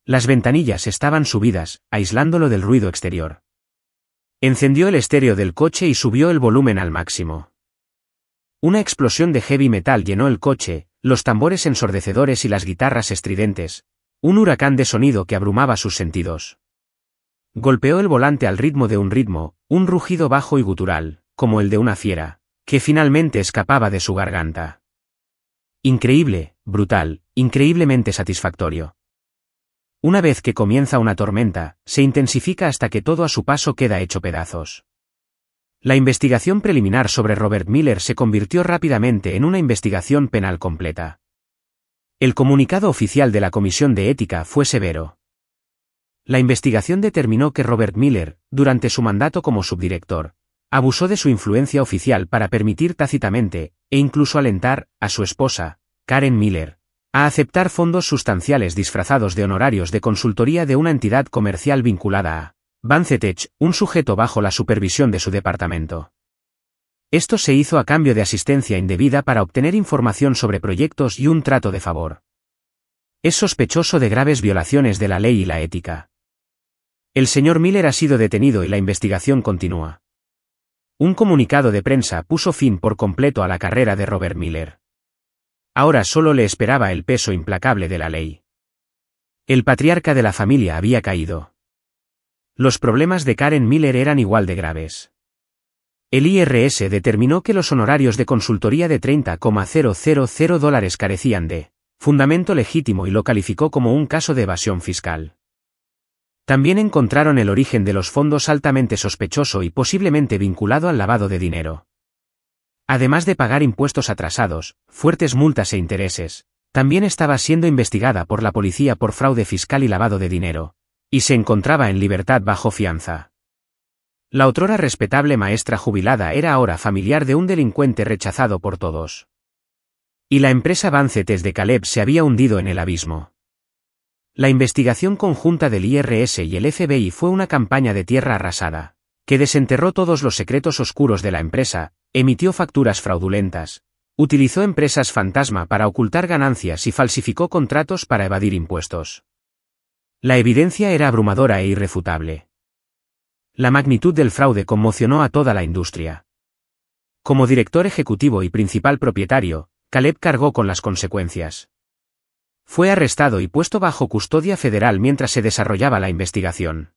Las ventanillas estaban subidas, aislándolo del ruido exterior. Encendió el estéreo del coche y subió el volumen al máximo. Una explosión de heavy metal llenó el coche, los tambores ensordecedores y las guitarras estridentes, un huracán de sonido que abrumaba sus sentidos. Golpeó el volante al ritmo de un rugido bajo y gutural, como el de una fiera, que finalmente escapaba de su garganta. Increíble, brutal, increíblemente satisfactorio. Una vez que comienza una tormenta, se intensifica hasta que todo a su paso queda hecho pedazos. La investigación preliminar sobre Robert Miller se convirtió rápidamente en una investigación penal completa. El comunicado oficial de la Comisión de Ética fue severo. La investigación determinó que Robert Miller, durante su mandato como subdirector, abusó de su influencia oficial para permitir tácitamente, e incluso alentar, a su esposa, Karen Miller, a aceptar fondos sustanciales disfrazados de honorarios de consultoría de una entidad comercial vinculada a Vanzetech, un sujeto bajo la supervisión de su departamento. Esto se hizo a cambio de asistencia indebida para obtener información sobre proyectos y un trato de favor. Es sospechoso de graves violaciones de la ley y la ética. El señor Miller ha sido detenido y la investigación continúa. Un comunicado de prensa puso fin por completo a la carrera de Robert Miller. Ahora solo le esperaba el peso implacable de la ley. El patriarca de la familia había caído. Los problemas de Karen Miller eran igual de graves. El IRS determinó que los honorarios de consultoría de $30,000 carecían de fundamento legítimo y lo calificó como un caso de evasión fiscal. También encontraron el origen de los fondos altamente sospechoso y posiblemente vinculado al lavado de dinero. Además de pagar impuestos atrasados, fuertes multas e intereses, también estaba siendo investigada por la policía por fraude fiscal y lavado de dinero, y se encontraba en libertad bajo fianza. La otrora respetable maestra jubilada era ahora familiar de un delincuente rechazado por todos. Y la empresa Vanzetech de Caleb se había hundido en el abismo. La investigación conjunta del IRS y el FBI fue una campaña de tierra arrasada, que desenterró todos los secretos oscuros de la empresa, emitió facturas fraudulentas, utilizó empresas fantasma para ocultar ganancias y falsificó contratos para evadir impuestos. La evidencia era abrumadora e irrefutable. La magnitud del fraude conmocionó a toda la industria. Como director ejecutivo y principal propietario, Caleb cargó con las consecuencias. Fue arrestado y puesto bajo custodia federal mientras se desarrollaba la investigación.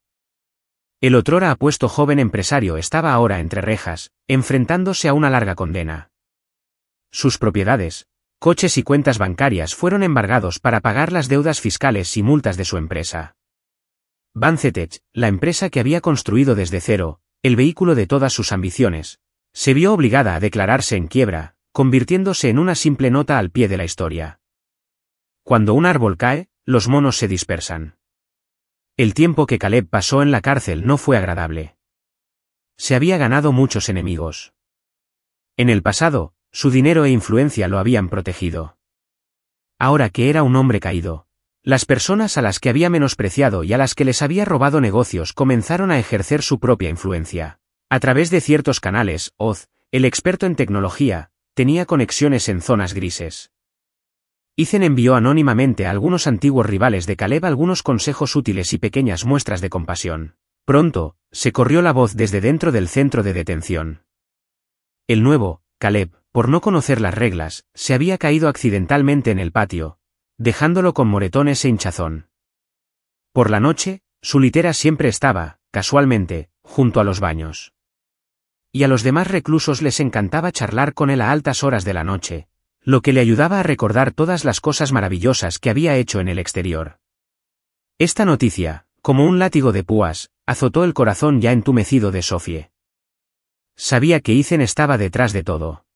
El otrora apuesto joven empresario estaba ahora entre rejas, enfrentándose a una larga condena. Sus propiedades, coches y cuentas bancarias fueron embargados para pagar las deudas fiscales y multas de su empresa. Vanzetech, la empresa que había construido desde cero, el vehículo de todas sus ambiciones, se vio obligada a declararse en quiebra, convirtiéndose en una simple nota al pie de la historia. Cuando un árbol cae, los monos se dispersan. El tiempo que Caleb pasó en la cárcel no fue agradable. Se había ganado muchos enemigos. En el pasado, su dinero e influencia lo habían protegido. Ahora que era un hombre caído, las personas a las que había menospreciado y a las que les había robado negocios comenzaron a ejercer su propia influencia. A través de ciertos canales, Oz, el experto en tecnología, tenía conexiones en zonas grises. Ethan envió anónimamente a algunos antiguos rivales de Caleb algunos consejos útiles y pequeñas muestras de compasión. Pronto, se corrió la voz desde dentro del centro de detención. El nuevo, Caleb, por no conocer las reglas, se había caído accidentalmente en el patio, dejándolo con moretones e hinchazón. Por la noche, su litera siempre estaba, casualmente, junto a los baños. Y a los demás reclusos les encantaba charlar con él a altas horas de la noche, lo que le ayudaba a recordar todas las cosas maravillosas que había hecho en el exterior. Esta noticia, como un látigo de púas, azotó el corazón ya entumecido de Sophie. Sabía que Ethan estaba detrás de todo.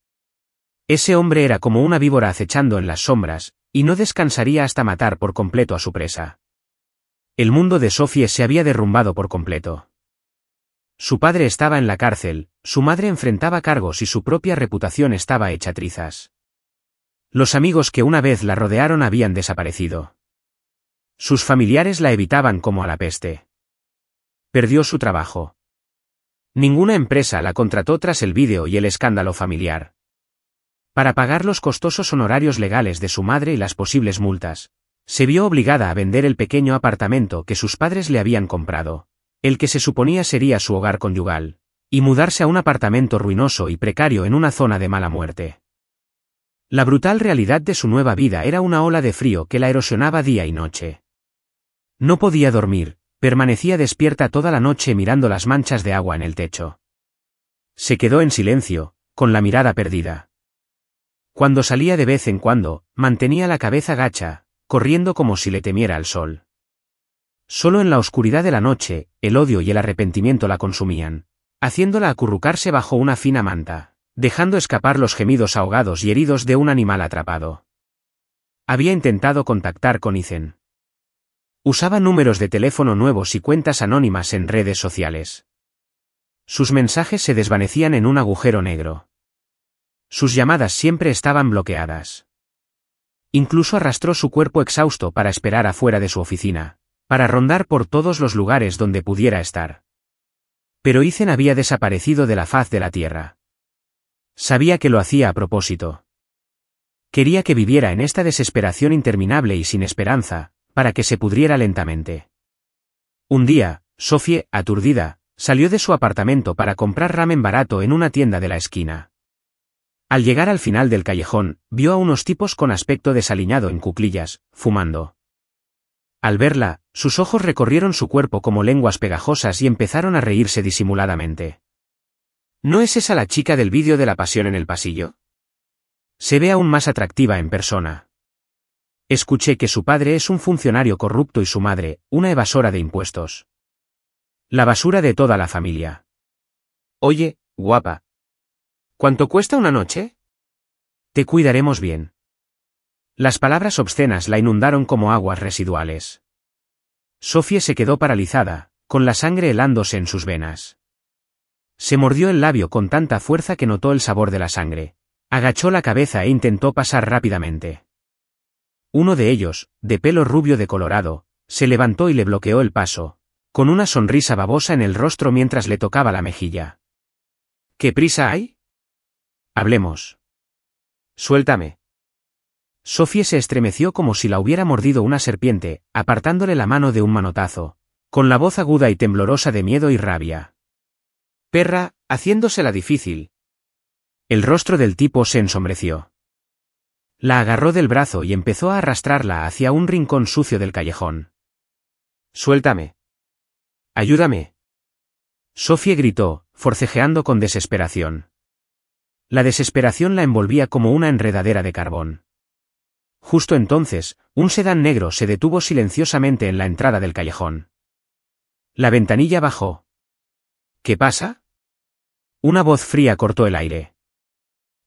Ese hombre era como una víbora acechando en las sombras, y no descansaría hasta matar por completo a su presa. El mundo de Sophie se había derrumbado por completo. Su padre estaba en la cárcel, su madre enfrentaba cargos y su propia reputación estaba hecha trizas. Los amigos que una vez la rodearon habían desaparecido. Sus familiares la evitaban como a la peste. Perdió su trabajo. Ninguna empresa la contrató tras el vídeo y el escándalo familiar. Para pagar los costosos honorarios legales de su madre y las posibles multas, se vio obligada a vender el pequeño apartamento que sus padres le habían comprado, el que se suponía sería su hogar conyugal, y mudarse a un apartamento ruinoso y precario en una zona de mala muerte. La brutal realidad de su nueva vida era una ola de frío que la erosionaba día y noche. No podía dormir, permanecía despierta toda la noche mirando las manchas de agua en el techo. Se quedó en silencio, con la mirada perdida. Cuando salía de vez en cuando, mantenía la cabeza gacha, corriendo como si le temiera al sol. Solo en la oscuridad de la noche, el odio y el arrepentimiento la consumían, haciéndola acurrucarse bajo una fina manta, dejando escapar los gemidos ahogados y heridos de un animal atrapado. Había intentado contactar con Ethan. Usaba números de teléfono nuevos y cuentas anónimas en redes sociales. Sus mensajes se desvanecían en un agujero negro. Sus llamadas siempre estaban bloqueadas. Incluso arrastró su cuerpo exhausto para esperar afuera de su oficina, para rondar por todos los lugares donde pudiera estar. Pero Ethan había desaparecido de la faz de la tierra. Sabía que lo hacía a propósito. Quería que viviera en esta desesperación interminable y sin esperanza, para que se pudriera lentamente. Un día, Sophie, aturdida, salió de su apartamento para comprar ramen barato en una tienda de la esquina. Al llegar al final del callejón, vio a unos tipos con aspecto desaliñado en cuclillas, fumando. Al verla, sus ojos recorrieron su cuerpo como lenguas pegajosas y empezaron a reírse disimuladamente. ¿No es esa la chica del vídeo de la pasión en el pasillo? Se ve aún más atractiva en persona. Escuché que su padre es un funcionario corrupto y su madre, una evasora de impuestos. La basura de toda la familia. Oye, guapa. ¿Cuánto cuesta una noche? Te cuidaremos bien. Las palabras obscenas la inundaron como aguas residuales. Sophie se quedó paralizada, con la sangre helándose en sus venas. Se mordió el labio con tanta fuerza que notó el sabor de la sangre. Agachó la cabeza e intentó pasar rápidamente. Uno de ellos, de pelo rubio decolorado, se levantó y le bloqueó el paso, con una sonrisa babosa en el rostro mientras le tocaba la mejilla. ¿Qué prisa hay? Hablemos. Suéltame. Sophie se estremeció como si la hubiera mordido una serpiente, apartándole la mano de un manotazo, con la voz aguda y temblorosa de miedo y rabia. Perra, haciéndosela difícil. El rostro del tipo se ensombreció. La agarró del brazo y empezó a arrastrarla hacia un rincón sucio del callejón. Suéltame. Ayúdame. Sophie gritó, forcejeando con desesperación. La desesperación la envolvía como una enredadera de carbón. Justo entonces, un sedán negro se detuvo silenciosamente en la entrada del callejón. La ventanilla bajó. ¿Qué pasa? Una voz fría cortó el aire.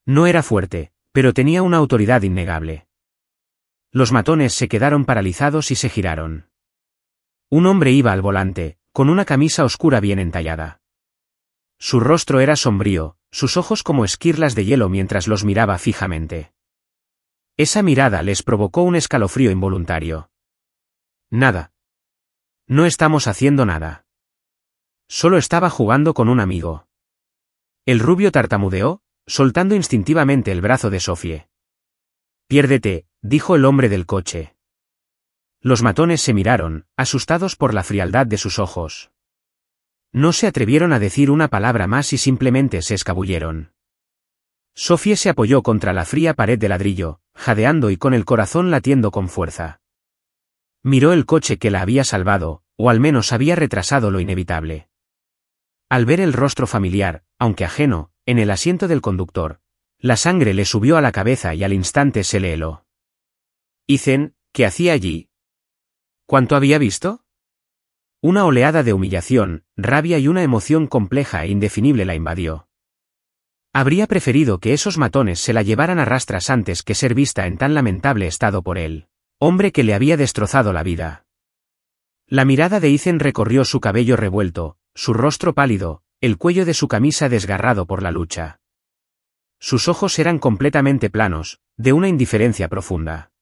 No era fuerte, pero tenía una autoridad innegable. Los matones se quedaron paralizados y se giraron. Un hombre iba al volante, con una camisa oscura bien entallada. Su rostro era sombrío, sus ojos como esquirlas de hielo mientras los miraba fijamente. Esa mirada les provocó un escalofrío involuntario. Nada. No estamos haciendo nada. Solo estaba jugando con un amigo. El rubio tartamudeó, soltando instintivamente el brazo de Sophie. Piérdete, dijo el hombre del coche. Los matones se miraron, asustados por la frialdad de sus ojos. No se atrevieron a decir una palabra más y simplemente se escabulleron. Sophie se apoyó contra la fría pared de ladrillo, jadeando y con el corazón latiendo con fuerza. Miró el coche que la había salvado, o al menos había retrasado lo inevitable. Al ver el rostro familiar, aunque ajeno, en el asiento del conductor, la sangre le subió a la cabeza y al instante se le heló. Ethan, ¿qué hacía allí? ¿Cuánto había visto? Una oleada de humillación, rabia y una emoción compleja e indefinible la invadió. Habría preferido que esos matones se la llevaran a rastras antes que ser vista en tan lamentable estado por él, hombre que le había destrozado la vida. La mirada de Ethan recorrió su cabello revuelto, su rostro pálido, el cuello de su camisa desgarrado por la lucha. Sus ojos eran completamente planos, de una indiferencia profunda.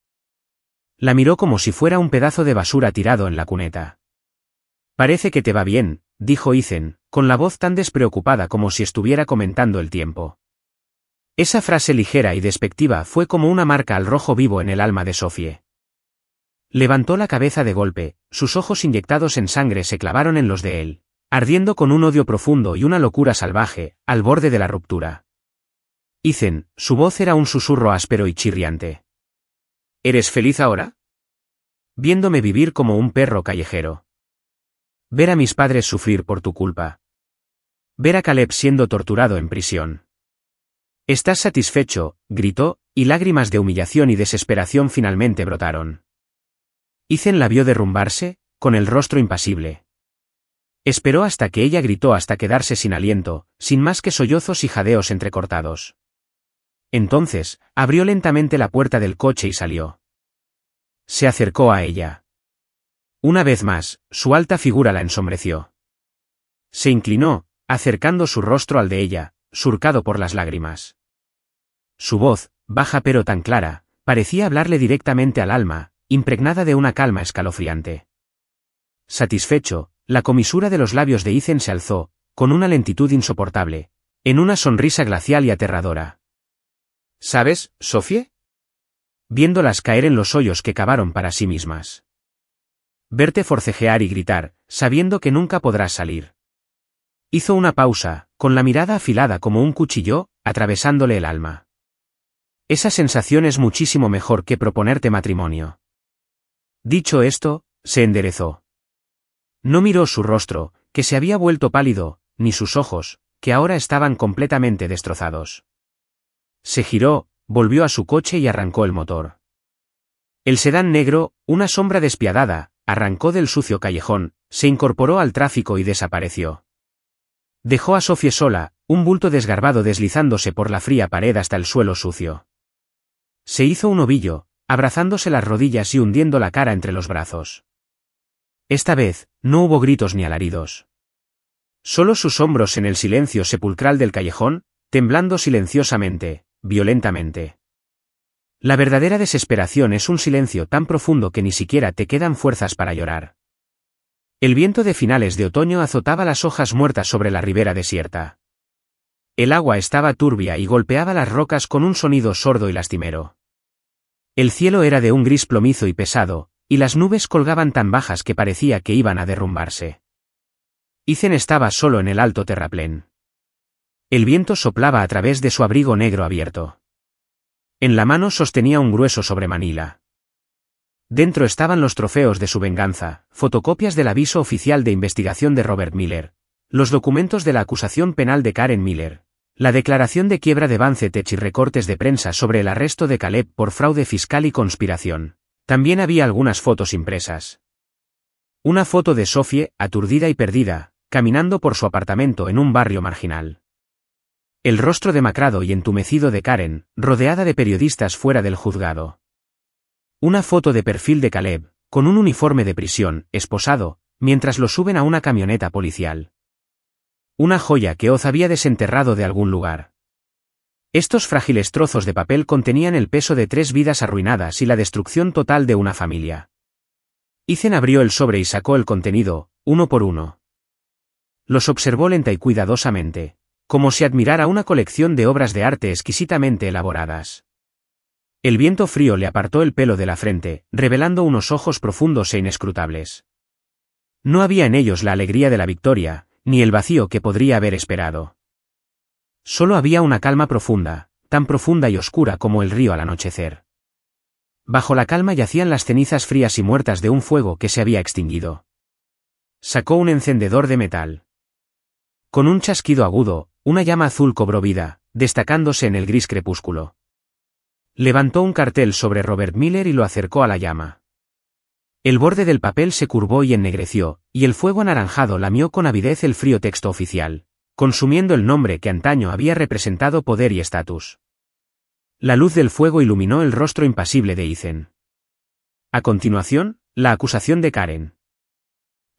La miró como si fuera un pedazo de basura tirado en la cuneta. «Parece que te va bien», dijo Ethan, con la voz tan despreocupada como si estuviera comentando el tiempo. Esa frase ligera y despectiva fue como una marca al rojo vivo en el alma de Sophie. Levantó la cabeza de golpe, sus ojos inyectados en sangre se clavaron en los de él, ardiendo con un odio profundo y una locura salvaje, al borde de la ruptura. Ethan, su voz era un susurro áspero y chirriante. «¿Eres feliz ahora?» «Viéndome vivir como un perro callejero. Ver a mis padres sufrir por tu culpa. Ver a Caleb siendo torturado en prisión. «¿Estás satisfecho?», gritó, y lágrimas de humillación y desesperación finalmente brotaron. Ethan la vio derrumbarse, con el rostro impasible. Esperó hasta que ella gritó hasta quedarse sin aliento, sin más que sollozos y jadeos entrecortados. Entonces, abrió lentamente la puerta del coche y salió. Se acercó a ella. Una vez más, su alta figura la ensombreció. Se inclinó, acercando su rostro al de ella, surcado por las lágrimas. Su voz, baja pero tan clara, parecía hablarle directamente al alma, impregnada de una calma escalofriante. Satisfecho, la comisura de los labios de Ethan se alzó, con una lentitud insoportable, en una sonrisa glacial y aterradora. «¿Sabes, Sophie?» Viéndolas caer en los hoyos que cavaron para sí mismas. Verte forcejear y gritar, sabiendo que nunca podrás salir. Hizo una pausa, con la mirada afilada como un cuchillo, atravesándole el alma. Esa sensación es muchísimo mejor que proponerte matrimonio. Dicho esto, se enderezó. No miró su rostro, que se había vuelto pálido, ni sus ojos, que ahora estaban completamente destrozados. Se giró, volvió a su coche y arrancó el motor. El sedán negro, una sombra despiadada, arrancó del sucio callejón, se incorporó al tráfico y desapareció. Dejó a Sophie sola, un bulto desgarbado deslizándose por la fría pared hasta el suelo sucio. Se hizo un ovillo, abrazándose las rodillas y hundiendo la cara entre los brazos. Esta vez, no hubo gritos ni alaridos. Solo sus hombros en el silencio sepulcral del callejón, temblando silenciosamente, violentamente. La verdadera desesperación es un silencio tan profundo que ni siquiera te quedan fuerzas para llorar. El viento de finales de otoño azotaba las hojas muertas sobre la ribera desierta. El agua estaba turbia y golpeaba las rocas con un sonido sordo y lastimero. El cielo era de un gris plomizo y pesado, y las nubes colgaban tan bajas que parecía que iban a derrumbarse. Ethan estaba solo en el alto terraplén. El viento soplaba a través de su abrigo negro abierto. En la mano sostenía un grueso sobremanila. Dentro estaban los trofeos de su venganza, fotocopias del aviso oficial de investigación de Robert Miller, los documentos de la acusación penal de Karen Miller, la declaración de quiebra de Bancetech y recortes de prensa sobre el arresto de Caleb por fraude fiscal y conspiración. También había algunas fotos impresas. Una foto de Sophie, aturdida y perdida, caminando por su apartamento en un barrio marginal. El rostro demacrado y entumecido de Karen, rodeada de periodistas fuera del juzgado. Una foto de perfil de Caleb, con un uniforme de prisión, esposado, mientras lo suben a una camioneta policial. Una joya que Oz había desenterrado de algún lugar. Estos frágiles trozos de papel contenían el peso de 3 vidas arruinadas y la destrucción total de una familia. Ethan abrió el sobre y sacó el contenido, uno por uno. Los observó lenta y cuidadosamente, como si admirara una colección de obras de arte exquisitamente elaboradas. El viento frío le apartó el pelo de la frente, revelando unos ojos profundos e inescrutables. No había en ellos la alegría de la victoria, ni el vacío que podría haber esperado. Solo había una calma profunda, tan profunda y oscura como el río al anochecer. Bajo la calma yacían las cenizas frías y muertas de un fuego que se había extinguido. Sacó un encendedor de metal. Con un chasquido agudo, una llama azul cobró vida, destacándose en el gris crepúsculo. Levantó un cartel sobre Robert Miller y lo acercó a la llama. El borde del papel se curvó y ennegreció, y el fuego anaranjado lamió con avidez el frío texto oficial, consumiendo el nombre que antaño había representado poder y estatus. La luz del fuego iluminó el rostro impasible de Ethan. A continuación, la acusación de Karen.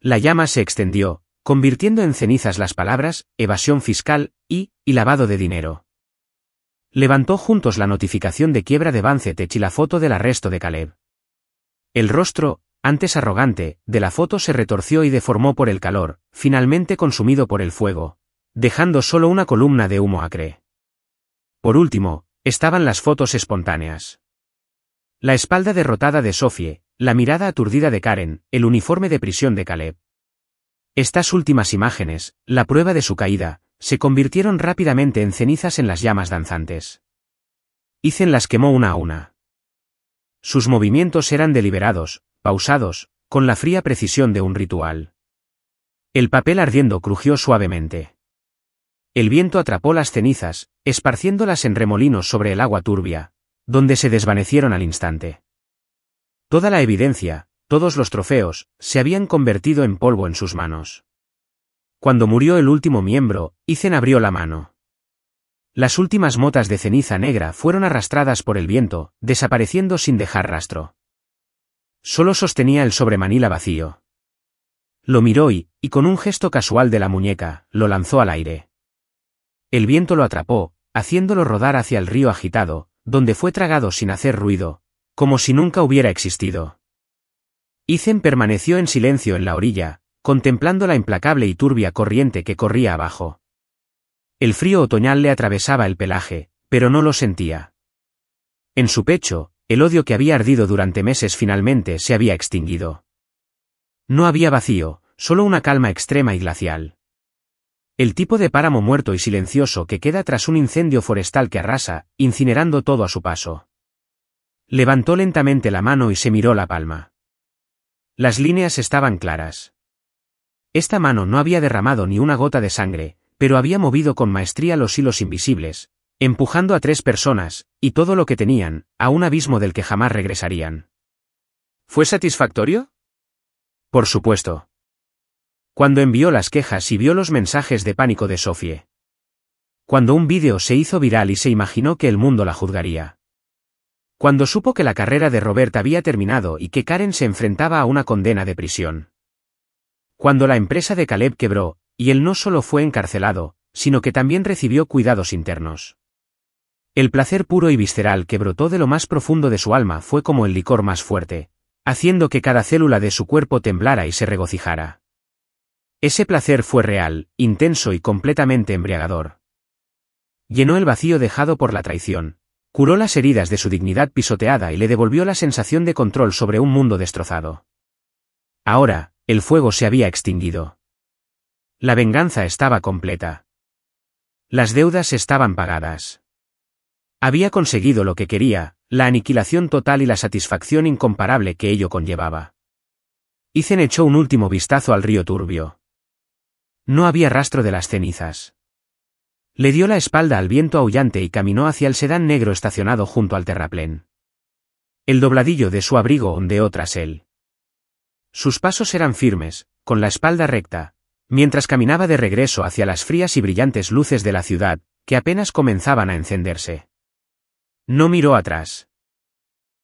La llama se extendió, convirtiendo en cenizas las palabras evasión fiscal y lavado de dinero. Levantó juntos la notificación de quiebra de Bancetech y la foto del arresto de Caleb. El rostro, antes arrogante, de la foto se retorció y deformó por el calor, finalmente consumido por el fuego, dejando solo una columna de humo acre. Por último, estaban las fotos espontáneas. La espalda derrotada de Sophie, la mirada aturdida de Karen, el uniforme de prisión de Caleb. Estas últimas imágenes, la prueba de su caída, se convirtieron rápidamente en cenizas en las llamas danzantes. Ethan las quemó una a una. Sus movimientos eran deliberados, pausados, con la fría precisión de un ritual. El papel ardiendo crujió suavemente. El viento atrapó las cenizas, esparciéndolas en remolinos sobre el agua turbia, donde se desvanecieron al instante. Toda la evidencia, todos los trofeos, se habían convertido en polvo en sus manos. Cuando murió el último miembro, Ethan abrió la mano. Las últimas motas de ceniza negra fueron arrastradas por el viento, desapareciendo sin dejar rastro. Solo sostenía el sobremanila vacío. Lo miró y, con un gesto casual de la muñeca, lo lanzó al aire. El viento lo atrapó, haciéndolo rodar hacia el río agitado, donde fue tragado sin hacer ruido, como si nunca hubiera existido. Ethan permaneció en silencio en la orilla, contemplando la implacable y turbia corriente que corría abajo. El frío otoñal le atravesaba el pelaje, pero no lo sentía. En su pecho, el odio que había ardido durante meses finalmente se había extinguido. No había vacío, solo una calma extrema y glacial. El tipo de páramo muerto y silencioso que queda tras un incendio forestal que arrasa, incinerando todo a su paso. Levantó lentamente la mano y se miró la palma. Las líneas estaban claras. Esta mano no había derramado ni una gota de sangre, pero había movido con maestría los hilos invisibles, empujando a 3 personas, y todo lo que tenían, a un abismo del que jamás regresarían. ¿Fue satisfactorio? Por supuesto. Cuando envió las quejas y vio los mensajes de pánico de Sophie. Cuando un vídeo se hizo viral y se imaginó que el mundo la juzgaría. Cuando supo que la carrera de Robert había terminado y que Karen se enfrentaba a una condena de prisión. Cuando la empresa de Caleb quebró, y él no solo fue encarcelado, sino que también recibió cuidados internos. El placer puro y visceral que brotó de lo más profundo de su alma fue como el licor más fuerte, haciendo que cada célula de su cuerpo temblara y se regocijara. Ese placer fue real, intenso y completamente embriagador. Llenó el vacío dejado por la traición, curó las heridas de su dignidad pisoteada y le devolvió la sensación de control sobre un mundo destrozado. Ahora, el fuego se había extinguido. La venganza estaba completa. Las deudas estaban pagadas. Había conseguido lo que quería, la aniquilación total y la satisfacción incomparable que ello conllevaba. Ethan echó un último vistazo al río turbio. No había rastro de las cenizas. Le dio la espalda al viento aullante y caminó hacia el sedán negro estacionado junto al terraplén. El dobladillo de su abrigo ondeó tras él. Sus pasos eran firmes, con la espalda recta, mientras caminaba de regreso hacia las frías y brillantes luces de la ciudad, que apenas comenzaban a encenderse. No miró atrás.